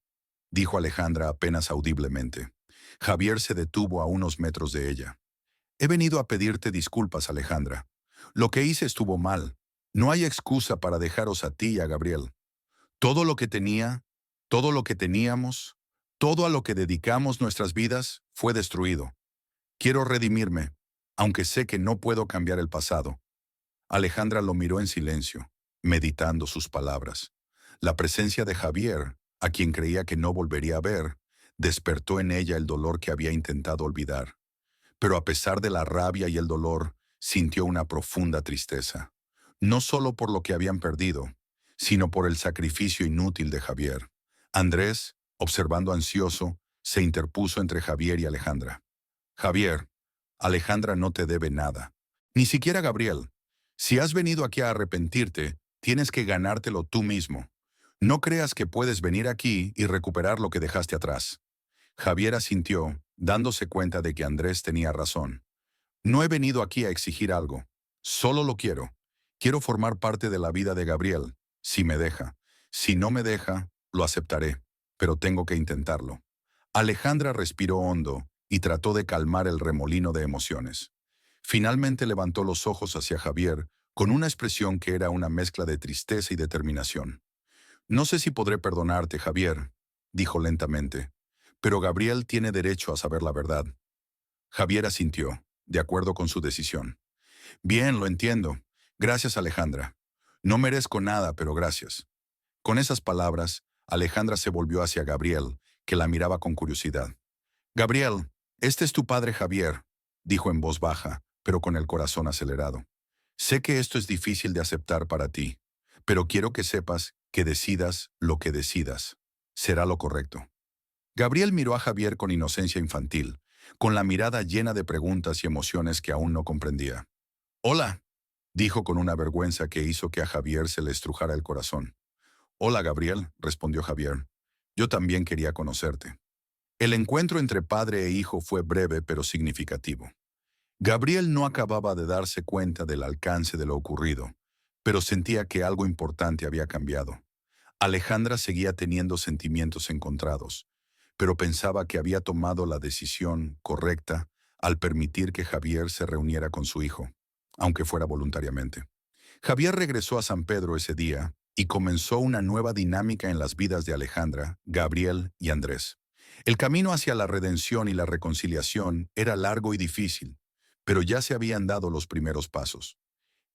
dijo Alejandra apenas audiblemente. Javier se detuvo a unos metros de ella. He venido a pedirte disculpas, Alejandra. Lo que hice estuvo mal. No hay excusa para dejaros a ti y a Gabriel. Todo lo que tenía, todo lo que teníamos, todo a lo que dedicamos nuestras vidas fue destruido. Quiero redimirme, aunque sé que no puedo cambiar el pasado. Alejandra lo miró en silencio, meditando sus palabras. La presencia de Javier, a quien creía que no volvería a ver, despertó en ella el dolor que había intentado olvidar. Pero a pesar de la rabia y el dolor, sintió una profunda tristeza. No solo por lo que habían perdido, sino por el sacrificio inútil de Javier. Andrés, observando ansioso, se interpuso entre Javier y Alejandra. Javier, Alejandra no te debe nada. Ni siquiera Gabriel. Si has venido aquí a arrepentirte, tienes que ganártelo tú mismo. No creas que puedes venir aquí y recuperar lo que dejaste atrás. Javier asintió, dándose cuenta de que Andrés tenía razón. No he venido aquí a exigir algo. Solo lo quiero. Quiero formar parte de la vida de Gabriel, si me deja. Si no me deja, lo aceptaré, pero tengo que intentarlo. Alejandra respiró hondo y trató de calmar el remolino de emociones. Finalmente levantó los ojos hacia Javier con una expresión que era una mezcla de tristeza y determinación. No sé si podré perdonarte, Javier, dijo lentamente, pero Gabriel tiene derecho a saber la verdad. Javier asintió, de acuerdo con su decisión. Bien, lo entiendo. Gracias, Alejandra. No merezco nada, pero gracias. Con esas palabras, Alejandra se volvió hacia Gabriel, que la miraba con curiosidad. Gabriel, este es tu padre Javier, dijo en voz baja, pero con el corazón acelerado. Sé que esto es difícil de aceptar para ti, pero quiero que sepas que decidas lo que decidas. Será lo correcto. Gabriel miró a Javier con inocencia infantil, con la mirada llena de preguntas y emociones que aún no comprendía. Hola, dijo con una vergüenza que hizo que a Javier se le estrujara el corazón. Hola, Gabriel, respondió Javier. Yo también quería conocerte. El encuentro entre padre e hijo fue breve pero significativo. Gabriel no acababa de darse cuenta del alcance de lo ocurrido, pero sentía que algo importante había cambiado. Alejandra seguía teniendo sentimientos encontrados, pero pensaba que había tomado la decisión correcta al permitir que Javier se reuniera con su hijo, aunque fuera voluntariamente. Javier regresó a San Pedro ese día y comenzó una nueva dinámica en las vidas de Alejandra, Gabriel y Andrés. El camino hacia la redención y la reconciliación era largo y difícil, pero ya se habían dado los primeros pasos.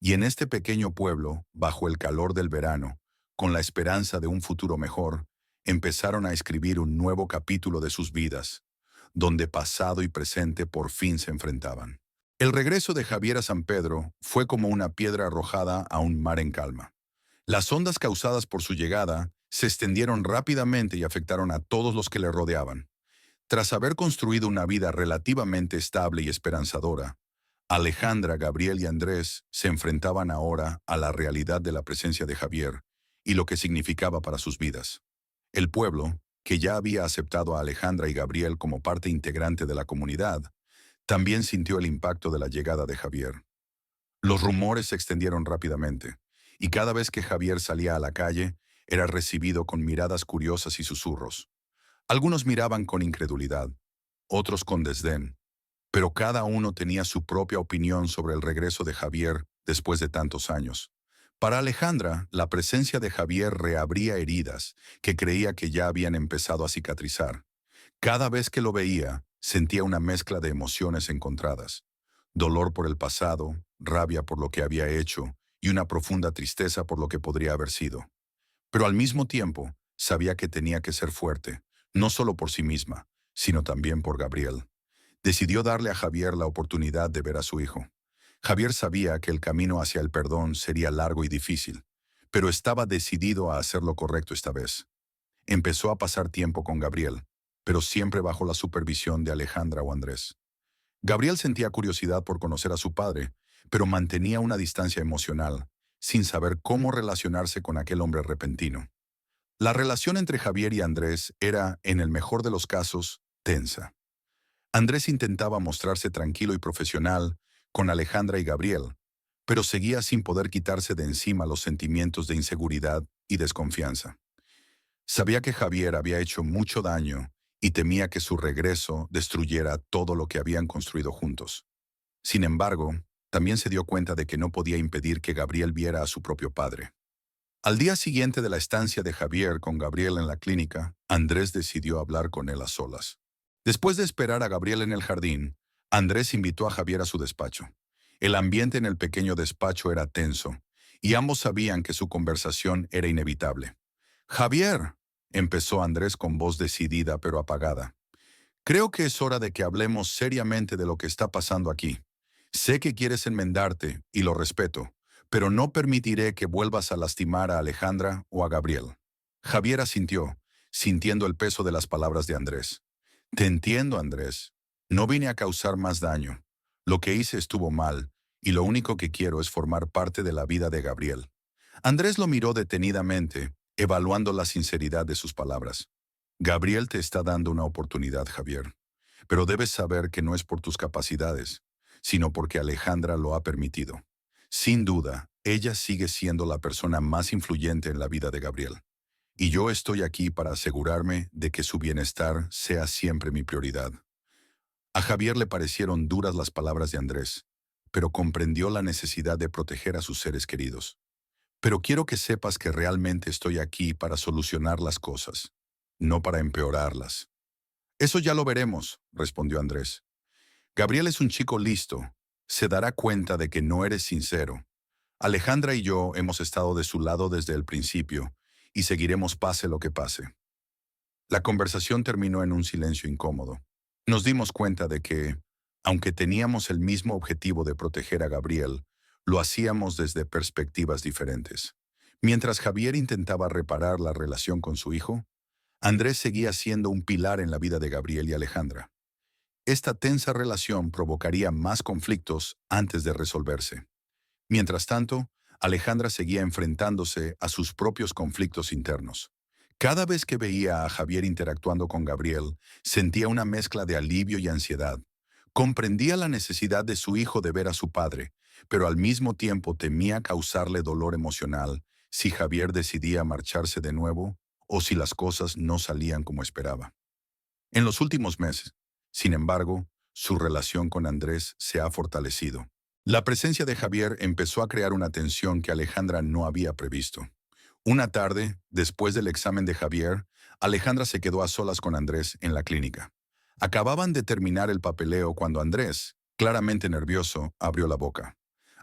Y en este pequeño pueblo, bajo el calor del verano, con la esperanza de un futuro mejor, empezaron a escribir un nuevo capítulo de sus vidas, donde pasado y presente por fin se enfrentaban. El regreso de Javier a San Pedro fue como una piedra arrojada a un mar en calma. Las ondas causadas por su llegada se extendieron rápidamente y afectaron a todos los que le rodeaban. Tras haber construido una vida relativamente estable y esperanzadora, Alejandra, Gabriel y Andrés se enfrentaban ahora a la realidad de la presencia de Javier y lo que significaba para sus vidas. El pueblo, que ya había aceptado a Alejandra y Gabriel como parte integrante de la comunidad, también sintió el impacto de la llegada de Javier. Los rumores se extendieron rápidamente, y cada vez que Javier salía a la calle, era recibido con miradas curiosas y susurros. Algunos miraban con incredulidad, otros con desdén, pero cada uno tenía su propia opinión sobre el regreso de Javier después de tantos años. Para Alejandra, la presencia de Javier reabría heridas que creía que ya habían empezado a cicatrizar. Cada vez que lo veía, sentía una mezcla de emociones encontradas. Dolor por el pasado, rabia por lo que había hecho y una profunda tristeza por lo que podría haber sido. Pero al mismo tiempo, sabía que tenía que ser fuerte, no solo por sí misma, sino también por Gabriel. Decidió darle a Javier la oportunidad de ver a su hijo. Javier sabía que el camino hacia el perdón sería largo y difícil, pero estaba decidido a hacer lo correcto esta vez. Empezó a pasar tiempo con Gabriel, pero siempre bajo la supervisión de Alejandra o Andrés. Gabriel sentía curiosidad por conocer a su padre, pero mantenía una distancia emocional, sin saber cómo relacionarse con aquel hombre repentino. La relación entre Javier y Andrés era, en el mejor de los casos, tensa. Andrés intentaba mostrarse tranquilo y profesional con Alejandra y Gabriel, pero seguía sin poder quitarse de encima los sentimientos de inseguridad y desconfianza. Sabía que Javier había hecho mucho daño y temía que su regreso destruyera todo lo que habían construido juntos. Sin embargo, también se dio cuenta de que no podía impedir que Gabriel viera a su propio padre. Al día siguiente de la estancia de Javier con Gabriel en la clínica, Andrés decidió hablar con él a solas. Después de esperar a Gabriel en el jardín, Andrés invitó a Javier a su despacho. El ambiente en el pequeño despacho era tenso, y ambos sabían que su conversación era inevitable. «Javier», empezó Andrés con voz decidida pero apagada, «creo que es hora de que hablemos seriamente de lo que está pasando aquí. Sé que quieres enmendarte, y lo respeto, pero no permitiré que vuelvas a lastimar a Alejandra o a Gabriel». Javier asintió, sintiendo el peso de las palabras de Andrés. «Te entiendo, Andrés. No vine a causar más daño. Lo que hice estuvo mal, y lo único que quiero es formar parte de la vida de Gabriel». Andrés lo miró detenidamente, evaluando la sinceridad de sus palabras. «Gabriel te está dando una oportunidad, Javier, pero debes saber que no es por tus capacidades, sino porque Alejandra lo ha permitido. Sin duda, ella sigue siendo la persona más influyente en la vida de Gabriel. Y yo estoy aquí para asegurarme de que su bienestar sea siempre mi prioridad». A Javier le parecieron duras las palabras de Andrés, pero comprendió la necesidad de proteger a sus seres queridos. «Pero quiero que sepas que realmente estoy aquí para solucionar las cosas, no para empeorarlas». «Eso ya lo veremos», respondió Andrés. «Gabriel es un chico listo. Se dará cuenta de que no eres sincero. Alejandra y yo hemos estado de su lado desde el principio y seguiremos pase lo que pase». La conversación terminó en un silencio incómodo. Nos dimos cuenta de que, aunque teníamos el mismo objetivo de proteger a Gabriel, lo hacíamos desde perspectivas diferentes. Mientras Javier intentaba reparar la relación con su hijo, Andrés seguía siendo un pilar en la vida de Gabriel y Alejandra. Esta tensa relación provocaría más conflictos antes de resolverse. Mientras tanto, Alejandra seguía enfrentándose a sus propios conflictos internos. Cada vez que veía a Javier interactuando con Gabriel, sentía una mezcla de alivio y ansiedad. Comprendía la necesidad de su hijo de ver a su padre, pero al mismo tiempo temía causarle dolor emocional si Javier decidía marcharse de nuevo o si las cosas no salían como esperaba. En los últimos meses, sin embargo, su relación con Andrés se ha fortalecido. La presencia de Javier empezó a crear una tensión que Alejandra no había previsto. Una tarde, después del examen de Javier, Alejandra se quedó a solas con Andrés en la clínica. Acababan de terminar el papeleo cuando Andrés, claramente nervioso, abrió la boca.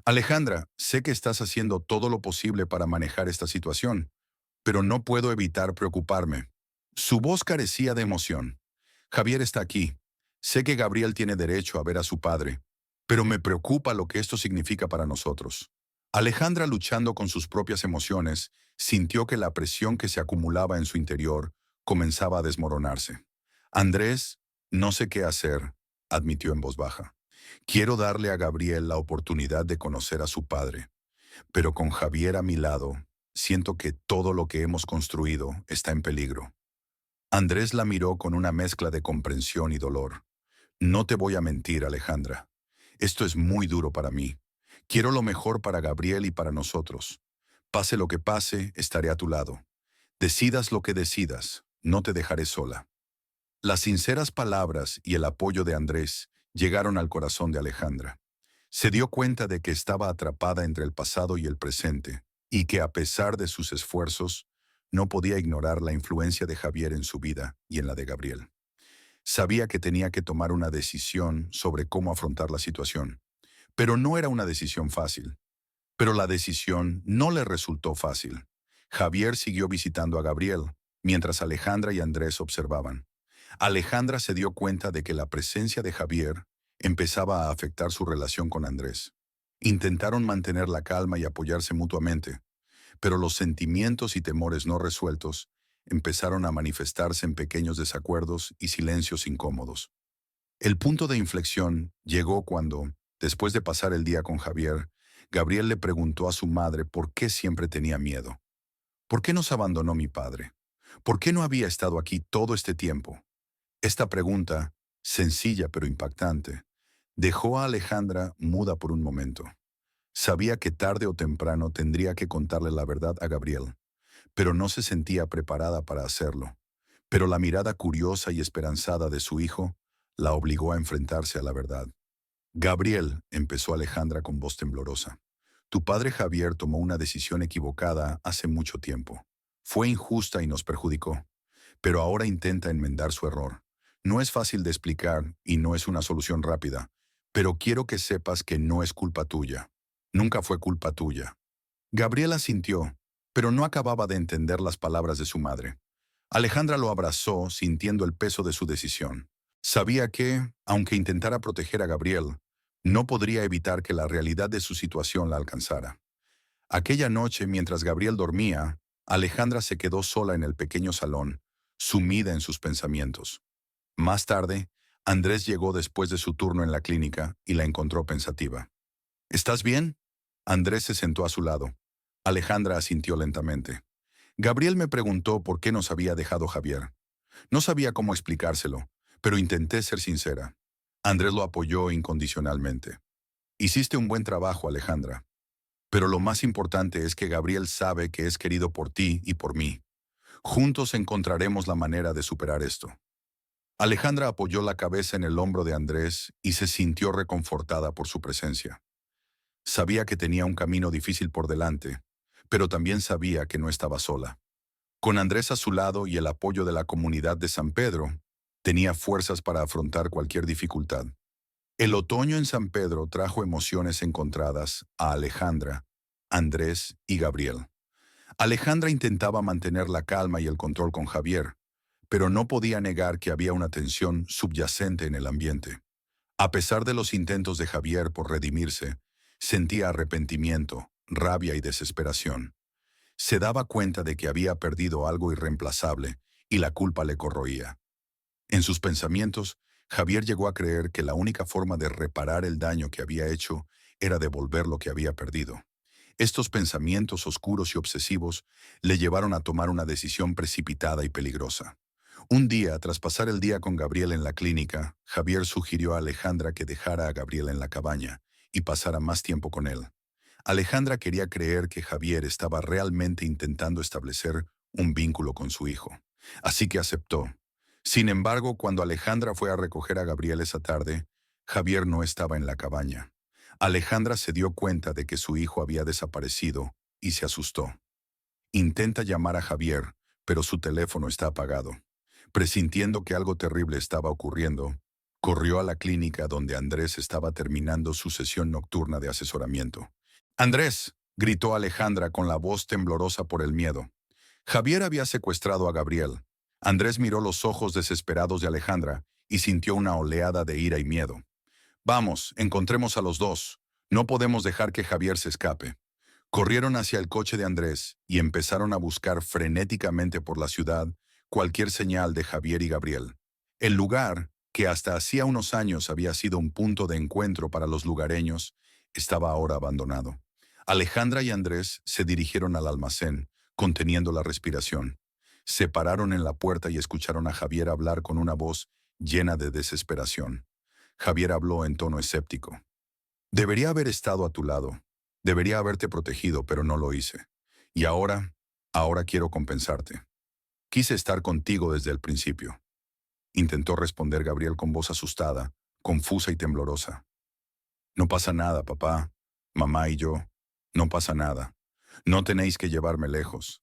«Alejandra, sé que estás haciendo todo lo posible para manejar esta situación, pero no puedo evitar preocuparme». Su voz carecía de emoción. «Javier está aquí. Sé que Gabriel tiene derecho a ver a su padre, pero me preocupa lo que esto significa para nosotros». Alejandra, luchando con sus propias emociones, sintió que la presión que se acumulaba en su interior comenzaba a desmoronarse. «Andrés, no sé qué hacer», admitió en voz baja. «Quiero darle a Gabriel la oportunidad de conocer a su padre, pero con Javier a mi lado, siento que todo lo que hemos construido está en peligro». Andrés la miró con una mezcla de comprensión y dolor. «No te voy a mentir, Alejandra. Esto es muy duro para mí. Quiero lo mejor para Gabriel y para nosotros. Pase lo que pase, estaré a tu lado. Decidas lo que decidas, no te dejaré sola». Las sinceras palabras y el apoyo de Andrés llegaron al corazón de Alejandra. Se dio cuenta de que estaba atrapada entre el pasado y el presente, y que a pesar de sus esfuerzos, no podía ignorar la influencia de Javier en su vida y en la de Gabriel. Sabía que tenía que tomar una decisión sobre cómo afrontar la situación, pero no era una decisión fácil. Pero la decisión no le resultó fácil. Javier siguió visitando a Gabriel, mientras Alejandra y Andrés observaban. Alejandra se dio cuenta de que la presencia de Javier empezaba a afectar su relación con Andrés. Intentaron mantener la calma y apoyarse mutuamente, pero los sentimientos y temores no resueltos empezaron a manifestarse en pequeños desacuerdos y silencios incómodos. El punto de inflexión llegó cuando, Después de pasar el día con Javier, Gabriel le preguntó a su madre por qué siempre tenía miedo. ¿Por qué nos abandonó mi padre? ¿Por qué no había estado aquí todo este tiempo? Esta pregunta, sencilla pero impactante, dejó a Alejandra muda por un momento. Sabía que tarde o temprano tendría que contarle la verdad a Gabriel, pero no se sentía preparada para hacerlo. Pero la mirada curiosa y esperanzada de su hijo la obligó a enfrentarse a la verdad. Gabriel, empezó Alejandra con voz temblorosa, tu padre Javier tomó una decisión equivocada hace mucho tiempo. Fue injusta y nos perjudicó, pero ahora intenta enmendar su error. No es fácil de explicar y no es una solución rápida, pero quiero que sepas que no es culpa tuya. Nunca fue culpa tuya. Gabriela sintió, pero no acababa de entender las palabras de su madre. Alejandra lo abrazó, sintiendo el peso de su decisión. Sabía que, aunque intentara proteger a Gabriel, no podría evitar que la realidad de su situación la alcanzara. Aquella noche, mientras Gabriel dormía, Alejandra se quedó sola en el pequeño salón, sumida en sus pensamientos. Más tarde, Andrés llegó después de su turno en la clínica y la encontró pensativa. ¿Estás bien? Andrés se sentó a su lado. Alejandra asintió lentamente. Gabriel me preguntó por qué nos había dejado Javier. No sabía cómo explicárselo, pero intenté ser sincera. Andrés lo apoyó incondicionalmente. Hiciste un buen trabajo, Alejandra. Pero lo más importante es que Gabriel sabe que es querido por ti y por mí. Juntos encontraremos la manera de superar esto. Alejandra apoyó la cabeza en el hombro de Andrés y se sintió reconfortada por su presencia. Sabía que tenía un camino difícil por delante, pero también sabía que no estaba sola. Con Andrés a su lado y el apoyo de la comunidad de San Pedro, tenía fuerzas para afrontar cualquier dificultad. El otoño en San Pedro trajo emociones encontradas a Alejandra, Andrés y Gabriel. Alejandra intentaba mantener la calma y el control con Javier, pero no podía negar que había una tensión subyacente en el ambiente. A pesar de los intentos de Javier por redimirse, sentía arrepentimiento, rabia y desesperación. Se daba cuenta de que había perdido algo irreemplazable y la culpa le corroía. En sus pensamientos, Javier llegó a creer que la única forma de reparar el daño que había hecho era devolver lo que había perdido. Estos pensamientos oscuros y obsesivos le llevaron a tomar una decisión precipitada y peligrosa. Un día, tras pasar el día con Gabriel en la clínica, Javier sugirió a Alejandra que dejara a Gabriel en la cabaña y pasara más tiempo con él. Alejandra quería creer que Javier estaba realmente intentando establecer un vínculo con su hijo, así que aceptó. Sin embargo, cuando Alejandra fue a recoger a Gabriel esa tarde, Javier no estaba en la cabaña. Alejandra se dio cuenta de que su hijo había desaparecido y se asustó. Intenta llamar a Javier, pero su teléfono está apagado. Presintiendo que algo terrible estaba ocurriendo, corrió a la clínica donde Andrés estaba terminando su sesión nocturna de asesoramiento. «Andrés», gritó Alejandra con la voz temblorosa por el miedo. Javier había secuestrado a Gabriel. Andrés miró los ojos desesperados de Alejandra y sintió una oleada de ira y miedo. «Vamos, encontremos a los dos. No podemos dejar que Javier se escape». Corrieron hacia el coche de Andrés y empezaron a buscar frenéticamente por la ciudad cualquier señal de Javier y Gabriel. El lugar, que hasta hacía unos años había sido un punto de encuentro para los lugareños, estaba ahora abandonado. Alejandra y Andrés se dirigieron al almacén, conteniendo la respiración. Se pararon en la puerta y escucharon a Javier hablar con una voz llena de desesperación. Javier habló en tono escéptico. «Debería haber estado a tu lado. Debería haberte protegido, pero no lo hice. Y ahora quiero compensarte. Quise estar contigo desde el principio». Intentó responder Gabriel con voz asustada, confusa y temblorosa. «No pasa nada, papá, mamá y yo. No pasa nada. No tenéis que llevarme lejos».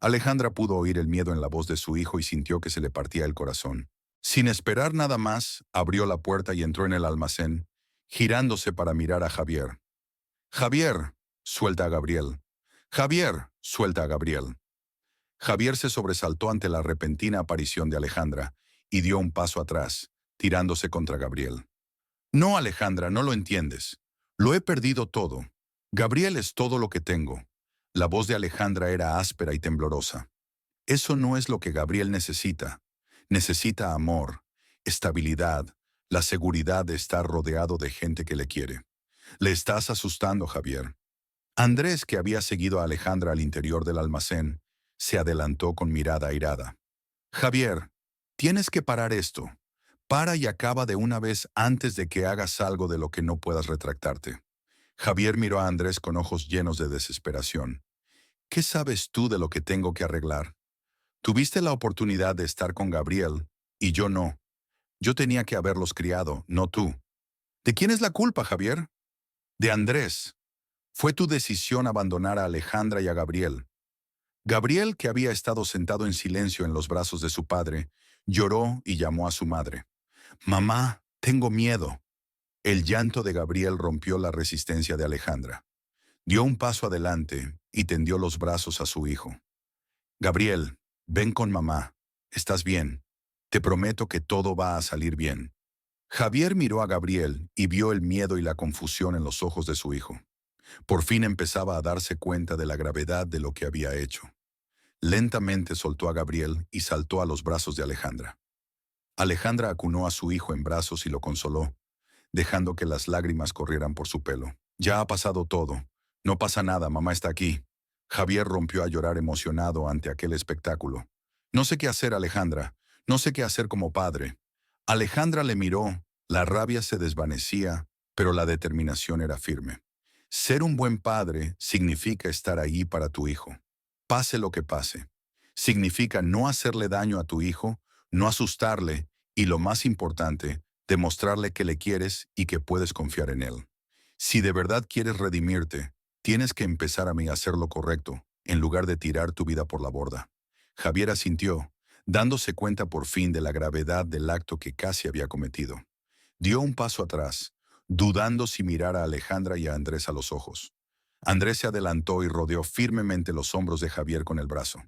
Alejandra pudo oír el miedo en la voz de su hijo y sintió que se le partía el corazón. Sin esperar nada más, abrió la puerta y entró en el almacén, girándose para mirar a Javier. «Javier», suelta a Gabriel. «Javier», suelta a Gabriel. Javier se sobresaltó ante la repentina aparición de Alejandra y dio un paso atrás, tirándose contra Gabriel. «No, Alejandra, no lo entiendes. Lo he perdido todo. Gabriel es todo lo que tengo». La voz de Alejandra era áspera y temblorosa. «Eso no es lo que Gabriel necesita. Necesita amor, estabilidad, la seguridad de estar rodeado de gente que le quiere. Le estás asustando, Javier. Andrés, que había seguido a Alejandra al interior del almacén, se adelantó con mirada airada. Javier, tienes que parar esto. Para y acaba de una vez antes de que hagas algo de lo que no puedas retractarte. Javier miró a Andrés con ojos llenos de desesperación. ¿Qué sabes tú de lo que tengo que arreglar? Tuviste la oportunidad de estar con Gabriel, y yo no. Yo tenía que haberlos criado, no tú. ¿De quién es la culpa, Javier? De Andrés. Fue tu decisión abandonar a Alejandra y a Gabriel. Gabriel, que había estado sentado en silencio en los brazos de su padre, lloró y llamó a su madre. Mamá, tengo miedo. El llanto de Gabriel rompió la resistencia de Alejandra. Dio un paso adelante y tendió los brazos a su hijo. Gabriel, ven con mamá. ¿Estás bien? Te prometo que todo va a salir bien. Javier miró a Gabriel y vio el miedo y la confusión en los ojos de su hijo. Por fin empezaba a darse cuenta de la gravedad de lo que había hecho. Lentamente soltó a Gabriel y saltó a los brazos de Alejandra. Alejandra acunó a su hijo en brazos y lo consoló, dejando que las lágrimas corrieran por su pelo. Ya ha pasado todo. No pasa nada, mamá está aquí. Javier rompió a llorar emocionado ante aquel espectáculo. No sé qué hacer, Alejandra. No sé qué hacer como padre. Alejandra le miró, la rabia se desvanecía, pero la determinación era firme. Ser un buen padre significa estar ahí para tu hijo, pase lo que pase. Significa no hacerle daño a tu hijo, no asustarle y, lo más importante, demostrarle que le quieres y que puedes confiar en él. Si de verdad quieres redimirte, tienes que empezar a hacer lo correcto, en lugar de tirar tu vida por la borda. Javier asintió, dándose cuenta por fin de la gravedad del acto que casi había cometido. Dio un paso atrás, dudando si mirar a Alejandra y a Andrés a los ojos. Andrés se adelantó y rodeó firmemente los hombros de Javier con el brazo.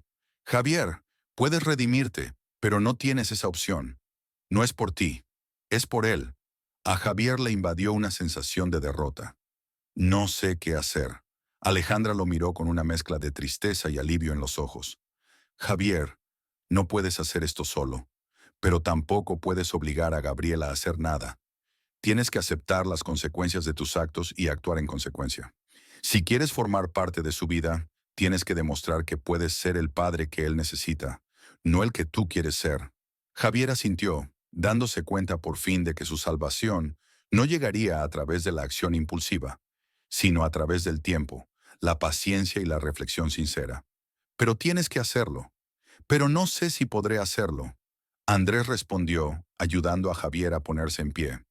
Javier, puedes redimirte, pero no tienes esa opción. No es por ti, es por él. A Javier le invadió una sensación de derrota. No sé qué hacer. Alejandra lo miró con una mezcla de tristeza y alivio en los ojos. Javier, no puedes hacer esto solo, pero tampoco puedes obligar a Gabriela a hacer nada. Tienes que aceptar las consecuencias de tus actos y actuar en consecuencia. Si quieres formar parte de su vida, tienes que demostrar que puedes ser el padre que él necesita, no el que tú quieres ser. Javier asintió, dándose cuenta por fin de que su salvación no llegaría a través de la acción impulsiva, sino a través del tiempo, la paciencia y la reflexión sincera. Pero tienes que hacerlo. Pero no sé si podré hacerlo. Andrés respondió, ayudando a Javier a ponerse en pie.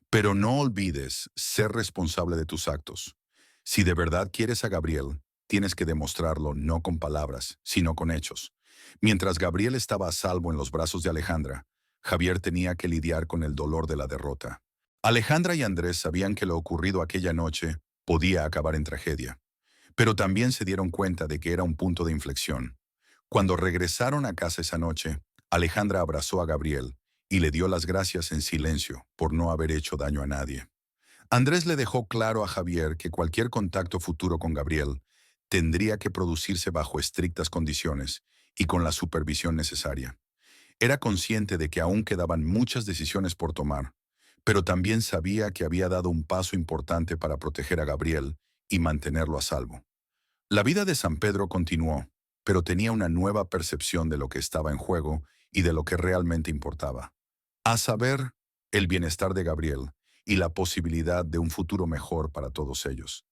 Pero no olvides ser responsable de tus actos. Si de verdad quieres a Gabriel, tienes que demostrarlo no con palabras, sino con hechos. Mientras Gabriel estaba a salvo en los brazos de Alejandra, Javier tenía que lidiar con el dolor de la derrota. Alejandra y Andrés sabían que lo ocurrido aquella noche podía acabar en tragedia, pero también se dieron cuenta de que era un punto de inflexión. Cuando regresaron a casa esa noche, Alejandra abrazó a Gabriel y le dio las gracias en silencio por no haber hecho daño a nadie. Andrés le dejó claro a Javier que cualquier contacto futuro con Gabriel tendría que producirse bajo estrictas condiciones y con la supervisión necesaria. Era consciente de que aún quedaban muchas decisiones por tomar, pero también sabía que había dado un paso importante para proteger a Gabriel y mantenerlo a salvo. La vida de San Pedro continuó, pero tenía una nueva percepción de lo que estaba en juego y de lo que realmente importaba. A saber, el bienestar de Gabriel y la posibilidad de un futuro mejor para todos ellos.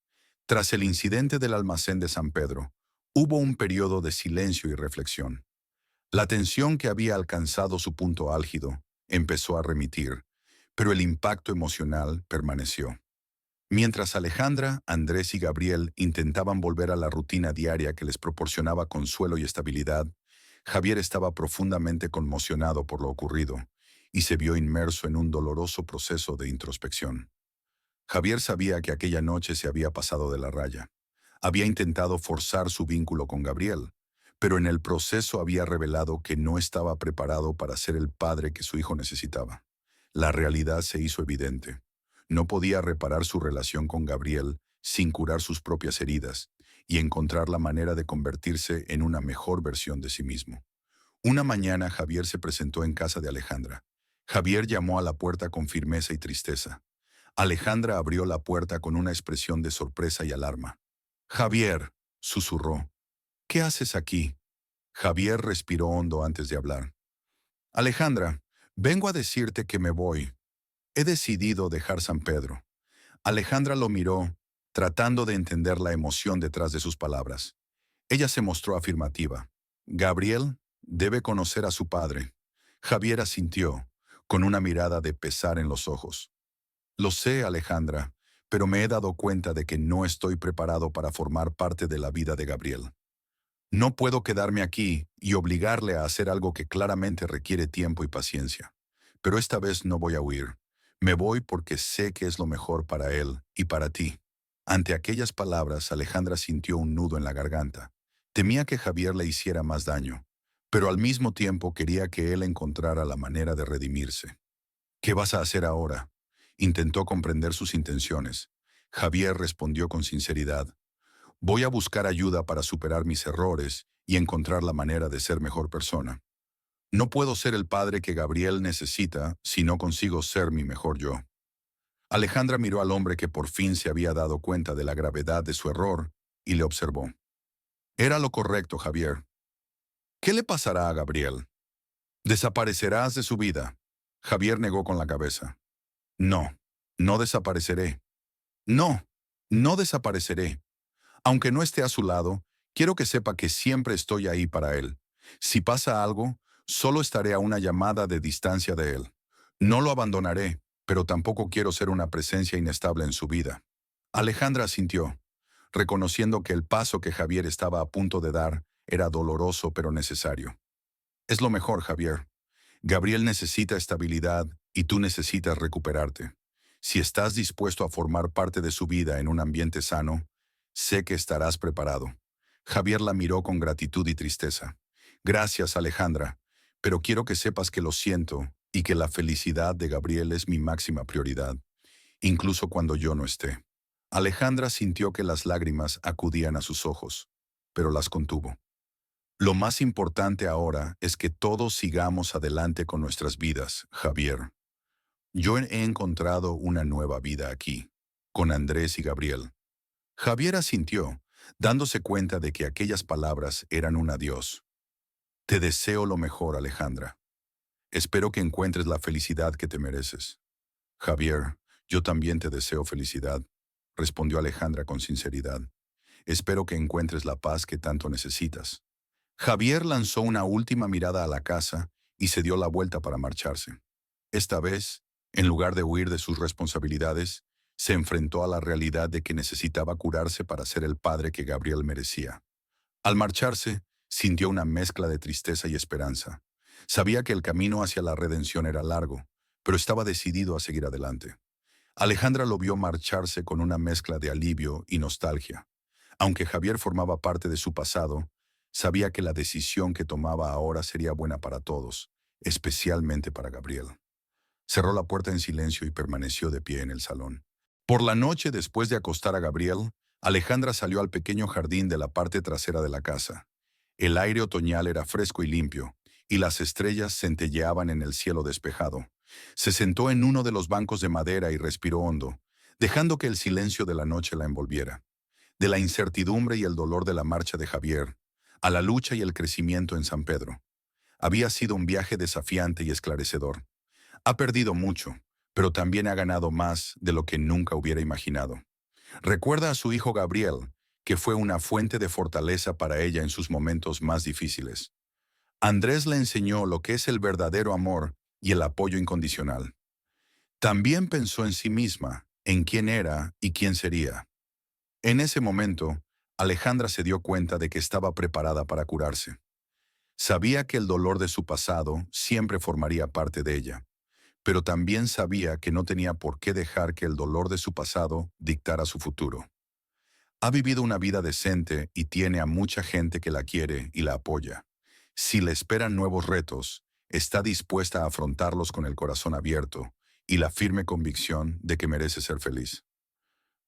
Tras el incidente del almacén de San Pedro, hubo un periodo de silencio y reflexión. La tensión que había alcanzado su punto álgido empezó a remitir, pero el impacto emocional permaneció. Mientras Alejandra, Andrés y Gabriel intentaban volver a la rutina diaria que les proporcionaba consuelo y estabilidad, Javier estaba profundamente conmocionado por lo ocurrido y se vio inmerso en un doloroso proceso de introspección. Javier sabía que aquella noche se había pasado de la raya. Había intentado forzar su vínculo con Gabriel, pero en el proceso había revelado que no estaba preparado para ser el padre que su hijo necesitaba. La realidad se hizo evidente. No podía reparar su relación con Gabriel sin curar sus propias heridas y encontrar la manera de convertirse en una mejor versión de sí mismo. Una mañana Javier se presentó en casa de Alejandra. Javier llamó a la puerta con firmeza y tristeza. Alejandra abrió la puerta con una expresión de sorpresa y alarma. Javier, susurró. ¿Qué haces aquí? Javier respiró hondo antes de hablar. Alejandra, vengo a decirte que me voy. He decidido dejar San Pedro. Alejandra lo miró, tratando de entender la emoción detrás de sus palabras. Ella se mostró afirmativa. Gabriel debe conocer a su padre. Javier asintió, con una mirada de pesar en los ojos. Lo sé, Alejandra, pero me he dado cuenta de que no estoy preparado para formar parte de la vida de Gabriel. No puedo quedarme aquí y obligarle a hacer algo que claramente requiere tiempo y paciencia. Pero esta vez no voy a huir. Me voy porque sé que es lo mejor para él y para ti. Ante aquellas palabras, Alejandra sintió un nudo en la garganta. Temía que Javier le hiciera más daño, pero al mismo tiempo quería que él encontrara la manera de redimirse. ¿Qué vas a hacer ahora? Intentó comprender sus intenciones. Javier respondió con sinceridad. Voy a buscar ayuda para superar mis errores y encontrar la manera de ser mejor persona. No puedo ser el padre que Gabriel necesita si no consigo ser mi mejor yo. Alejandra miró al hombre que por fin se había dado cuenta de la gravedad de su error y le observó. Era lo correcto, Javier. ¿Qué le pasará a Gabriel? Desaparecerás de su vida. Javier negó con la cabeza. No, no desapareceré. No, no desapareceré. Aunque no esté a su lado, quiero que sepa que siempre estoy ahí para él. Si pasa algo, solo estaré a una llamada de distancia de él. No lo abandonaré, pero tampoco quiero ser una presencia inestable en su vida. Alejandra asintió, reconociendo que el paso que Javier estaba a punto de dar era doloroso pero necesario. Es lo mejor, Javier. Gabriel necesita estabilidad y tú necesitas recuperarte. Si estás dispuesto a formar parte de su vida en un ambiente sano, sé que estarás preparado. Javier la miró con gratitud y tristeza. Gracias, Alejandra, pero quiero que sepas que lo siento y que la felicidad de Gabriel es mi máxima prioridad, incluso cuando yo no esté. Alejandra sintió que las lágrimas acudían a sus ojos, pero las contuvo. Lo más importante ahora es que todos sigamos adelante con nuestras vidas, Javier. Yo he encontrado una nueva vida aquí, con Andrés y Gabriel. Javier asintió, dándose cuenta de que aquellas palabras eran un adiós. Te deseo lo mejor, Alejandra. Espero que encuentres la felicidad que te mereces. Javier, yo también te deseo felicidad, respondió Alejandra con sinceridad. Espero que encuentres la paz que tanto necesitas. Javier lanzó una última mirada a la casa y se dio la vuelta para marcharse. Esta vez, en lugar de huir de sus responsabilidades, se enfrentó a la realidad de que necesitaba curarse para ser el padre que Gabriel merecía. Al marcharse, sintió una mezcla de tristeza y esperanza. Sabía que el camino hacia la redención era largo, pero estaba decidido a seguir adelante. Alejandra lo vio marcharse con una mezcla de alivio y nostalgia. Aunque Javier formaba parte de su pasado, sabía que la decisión que tomaba ahora sería buena para todos, especialmente para Gabriel. Cerró la puerta en silencio y permaneció de pie en el salón. Por la noche, después de acostar a Gabriel, Alejandra salió al pequeño jardín de la parte trasera de la casa. El aire otoñal era fresco y limpio, y las estrellas centelleaban en el cielo despejado. Se sentó en uno de los bancos de madera y respiró hondo, dejando que el silencio de la noche la envolviera. De la incertidumbre y el dolor de la marcha de Javier, a la lucha y el crecimiento en San Pedro. Había sido un viaje desafiante y esclarecedor. Ha perdido mucho, pero también ha ganado más de lo que nunca hubiera imaginado. Recuerda a su hijo Gabriel, que fue una fuente de fortaleza para ella en sus momentos más difíciles. Andrés le enseñó lo que es el verdadero amor y el apoyo incondicional. También pensó en sí misma, en quién era y quién sería. En ese momento, Alejandra se dio cuenta de que estaba preparada para curarse. Sabía que el dolor de su pasado siempre formaría parte de ella, pero también sabía que no tenía por qué dejar que el dolor de su pasado dictara su futuro. Ha vivido una vida decente y tiene a mucha gente que la quiere y la apoya. Si le esperan nuevos retos, está dispuesta a afrontarlos con el corazón abierto y la firme convicción de que merece ser feliz.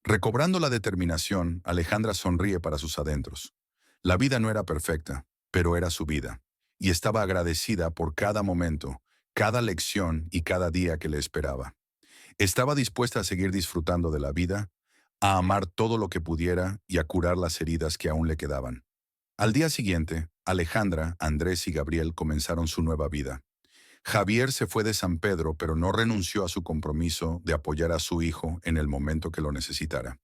Recobrando la determinación, Alejandra sonríe para sus adentros. La vida no era perfecta, pero era su vida, y estaba agradecida por cada momento, cada lección y cada día que le esperaba. Estaba dispuesta a seguir disfrutando de la vida, a amar todo lo que pudiera y a curar las heridas que aún le quedaban. Al día siguiente, Alejandra, Andrés y Gabriel comenzaron su nueva vida. Javier se fue de San Pedro, pero no renunció a su compromiso de apoyar a su hijo en el momento que lo necesitara.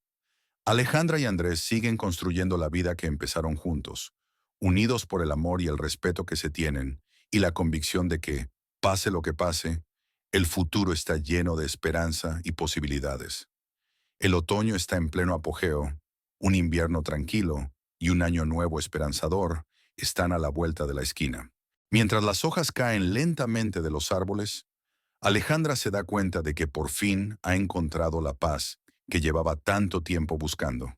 Alejandra y Andrés siguen construyendo la vida que empezaron juntos, unidos por el amor y el respeto que se tienen, y la convicción de que, pase lo que pase, el futuro está lleno de esperanza y posibilidades. El otoño está en pleno apogeo, un invierno tranquilo y un año nuevo esperanzador están a la vuelta de la esquina. Mientras las hojas caen lentamente de los árboles, Alejandra se da cuenta de que por fin ha encontrado la paz que llevaba tanto tiempo buscando.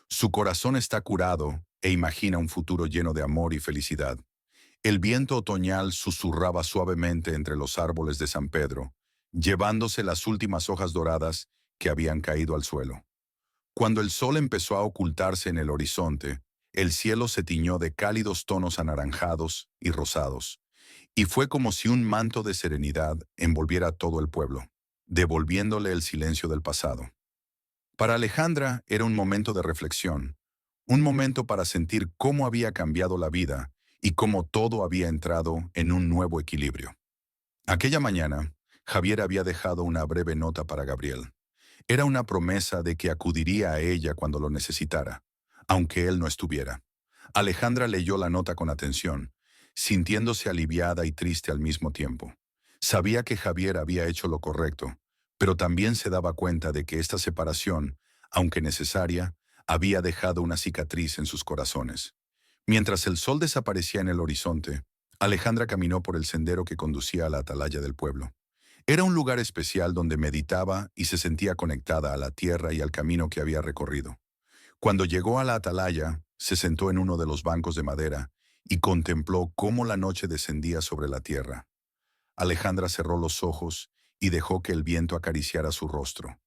Su corazón está curado e imagina un futuro lleno de amor y felicidad. El viento otoñal susurraba suavemente entre los árboles de San Pedro, llevándose las últimas hojas doradas que habían caído al suelo. Cuando el sol empezó a ocultarse en el horizonte, el cielo se tiñó de cálidos tonos anaranjados y rosados, y fue como si un manto de serenidad envolviera a todo el pueblo, devolviéndole el silencio del pasado. Para Alejandra era un momento de reflexión, un momento para sentir cómo había cambiado la vida y cómo todo había entrado en un nuevo equilibrio. Aquella mañana, Javier había dejado una breve nota para Gabriel. Era una promesa de que acudiría a ella cuando lo necesitara, aunque él no estuviera. Alejandra leyó la nota con atención, sintiéndose aliviada y triste al mismo tiempo. Sabía que Javier había hecho lo correcto, pero también se daba cuenta de que esta separación, aunque necesaria, había dejado una cicatriz en sus corazones. Mientras el sol desaparecía en el horizonte, Alejandra caminó por el sendero que conducía a la atalaya del pueblo. Era un lugar especial donde meditaba y se sentía conectada a la tierra y al camino que había recorrido. Cuando llegó a la atalaya, se sentó en uno de los bancos de madera y contempló cómo la noche descendía sobre la tierra. Alejandra cerró los ojos y dejó que el viento acariciara su rostro.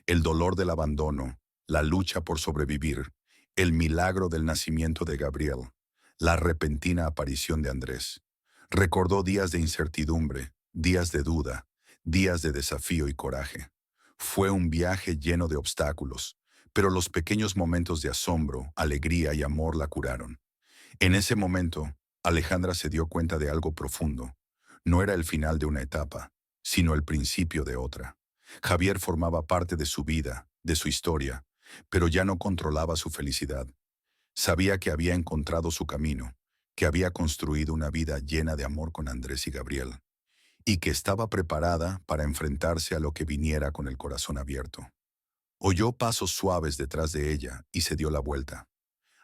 El dolor del abandono, la lucha por sobrevivir, el milagro del nacimiento de Gabriel, la repentina aparición de Andrés. Recordó días de incertidumbre, días de duda, días de desafío y coraje. Fue un viaje lleno de obstáculos, pero los pequeños momentos de asombro, alegría y amor la curaron. En ese momento, Alejandra se dio cuenta de algo profundo. No era el final de una etapa, sino el principio de otra. Javier formaba parte de su vida, de su historia, pero ya no controlaba su felicidad. Sabía que había encontrado su camino, que había construido una vida llena de amor con Andrés y Gabriel, y que estaba preparada para enfrentarse a lo que viniera con el corazón abierto. Oyó pasos suaves detrás de ella y se dio la vuelta.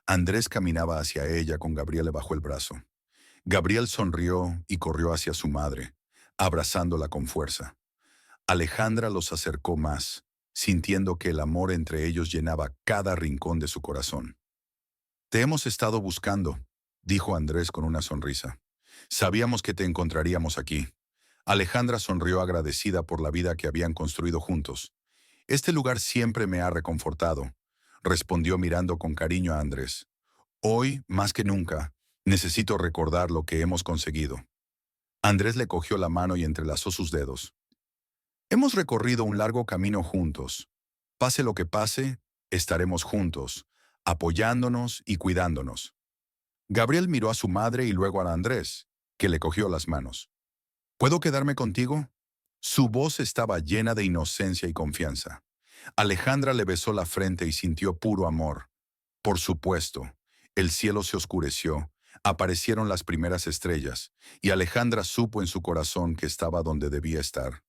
Andrés caminaba hacia ella con Gabriel bajo el brazo. Gabriel sonrió y corrió hacia su madre, abrazándola con fuerza. Alejandra los acercó más, sintiendo que el amor entre ellos llenaba cada rincón de su corazón. «Te hemos estado buscando», dijo Andrés con una sonrisa. «Sabíamos que te encontraríamos aquí». Alejandra sonrió agradecida por la vida que habían construido juntos. «Este lugar siempre me ha reconfortado», respondió mirando con cariño a Andrés. «Hoy, más que nunca, necesito recordar lo que hemos conseguido». Andrés le cogió la mano y entrelazó sus dedos. «Hemos recorrido un largo camino juntos. Pase lo que pase, estaremos juntos, apoyándonos y cuidándonos». Gabriel miró a su madre y luego a Andrés, que le cogió las manos. «¿Puedo quedarme contigo?». Su voz estaba llena de inocencia y confianza. Alejandra le besó la frente y sintió puro amor. Por supuesto, el cielo se oscureció, aparecieron las primeras estrellas, y Alejandra supo en su corazón que estaba donde debía estar.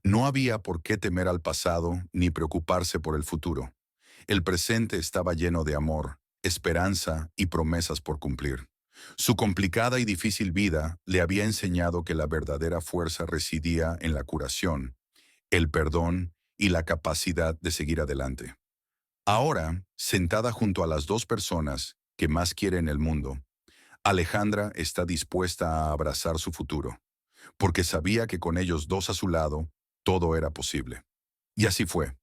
No había por qué temer al pasado ni preocuparse por el futuro. El presente estaba lleno de amor, esperanza y promesas por cumplir. Su complicada y difícil vida le había enseñado que la verdadera fuerza residía en la curación, el perdón y la capacidad de seguir adelante. Ahora, sentada junto a las dos personas que más quiere en el mundo, Alejandra está dispuesta a abrazar su futuro, porque sabía que con ellos dos a su lado, todo era posible. Y así fue.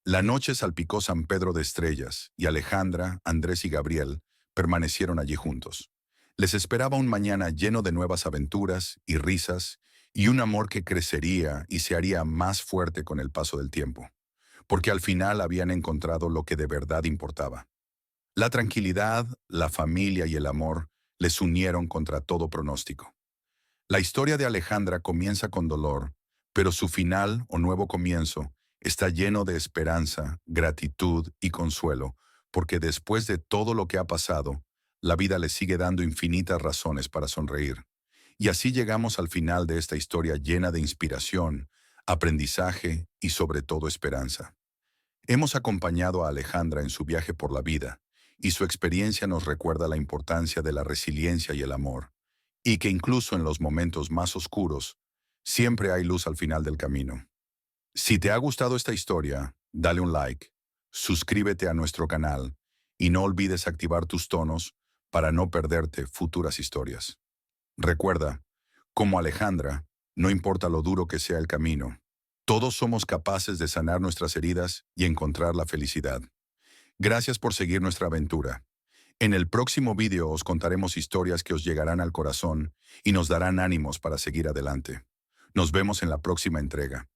La noche salpicó San Pedro de estrellas, y Alejandra, Andrés y Gabriel permanecieron allí juntos. Les esperaba un mañana lleno de nuevas aventuras y risas, y un amor que crecería y se haría más fuerte con el paso del tiempo, porque al final habían encontrado lo que de verdad importaba. La tranquilidad, la familia y el amor les unieron contra todo pronóstico. La historia de Alejandra comienza con dolor, pero su final o nuevo comienzo está lleno de esperanza, gratitud y consuelo, porque después de todo lo que ha pasado, la vida le sigue dando infinitas razones para sonreír. Y así llegamos al final de esta historia llena de inspiración, aprendizaje y sobre todo esperanza. Hemos acompañado a Alejandra en su viaje por la vida, y su experiencia nos recuerda la importancia de la resiliencia y el amor, y que incluso en los momentos más oscuros, siempre hay luz al final del camino. Si te ha gustado esta historia, dale un like, suscríbete a nuestro canal y no olvides activar tus tonos para no perderte futuras historias. Recuerda, como Alejandra, no importa lo duro que sea el camino, todos somos capaces de sanar nuestras heridas y encontrar la felicidad. Gracias por seguir nuestra aventura. En el próximo vídeo os contaremos historias que os llegarán al corazón y nos darán ánimos para seguir adelante. Nos vemos en la próxima entrega.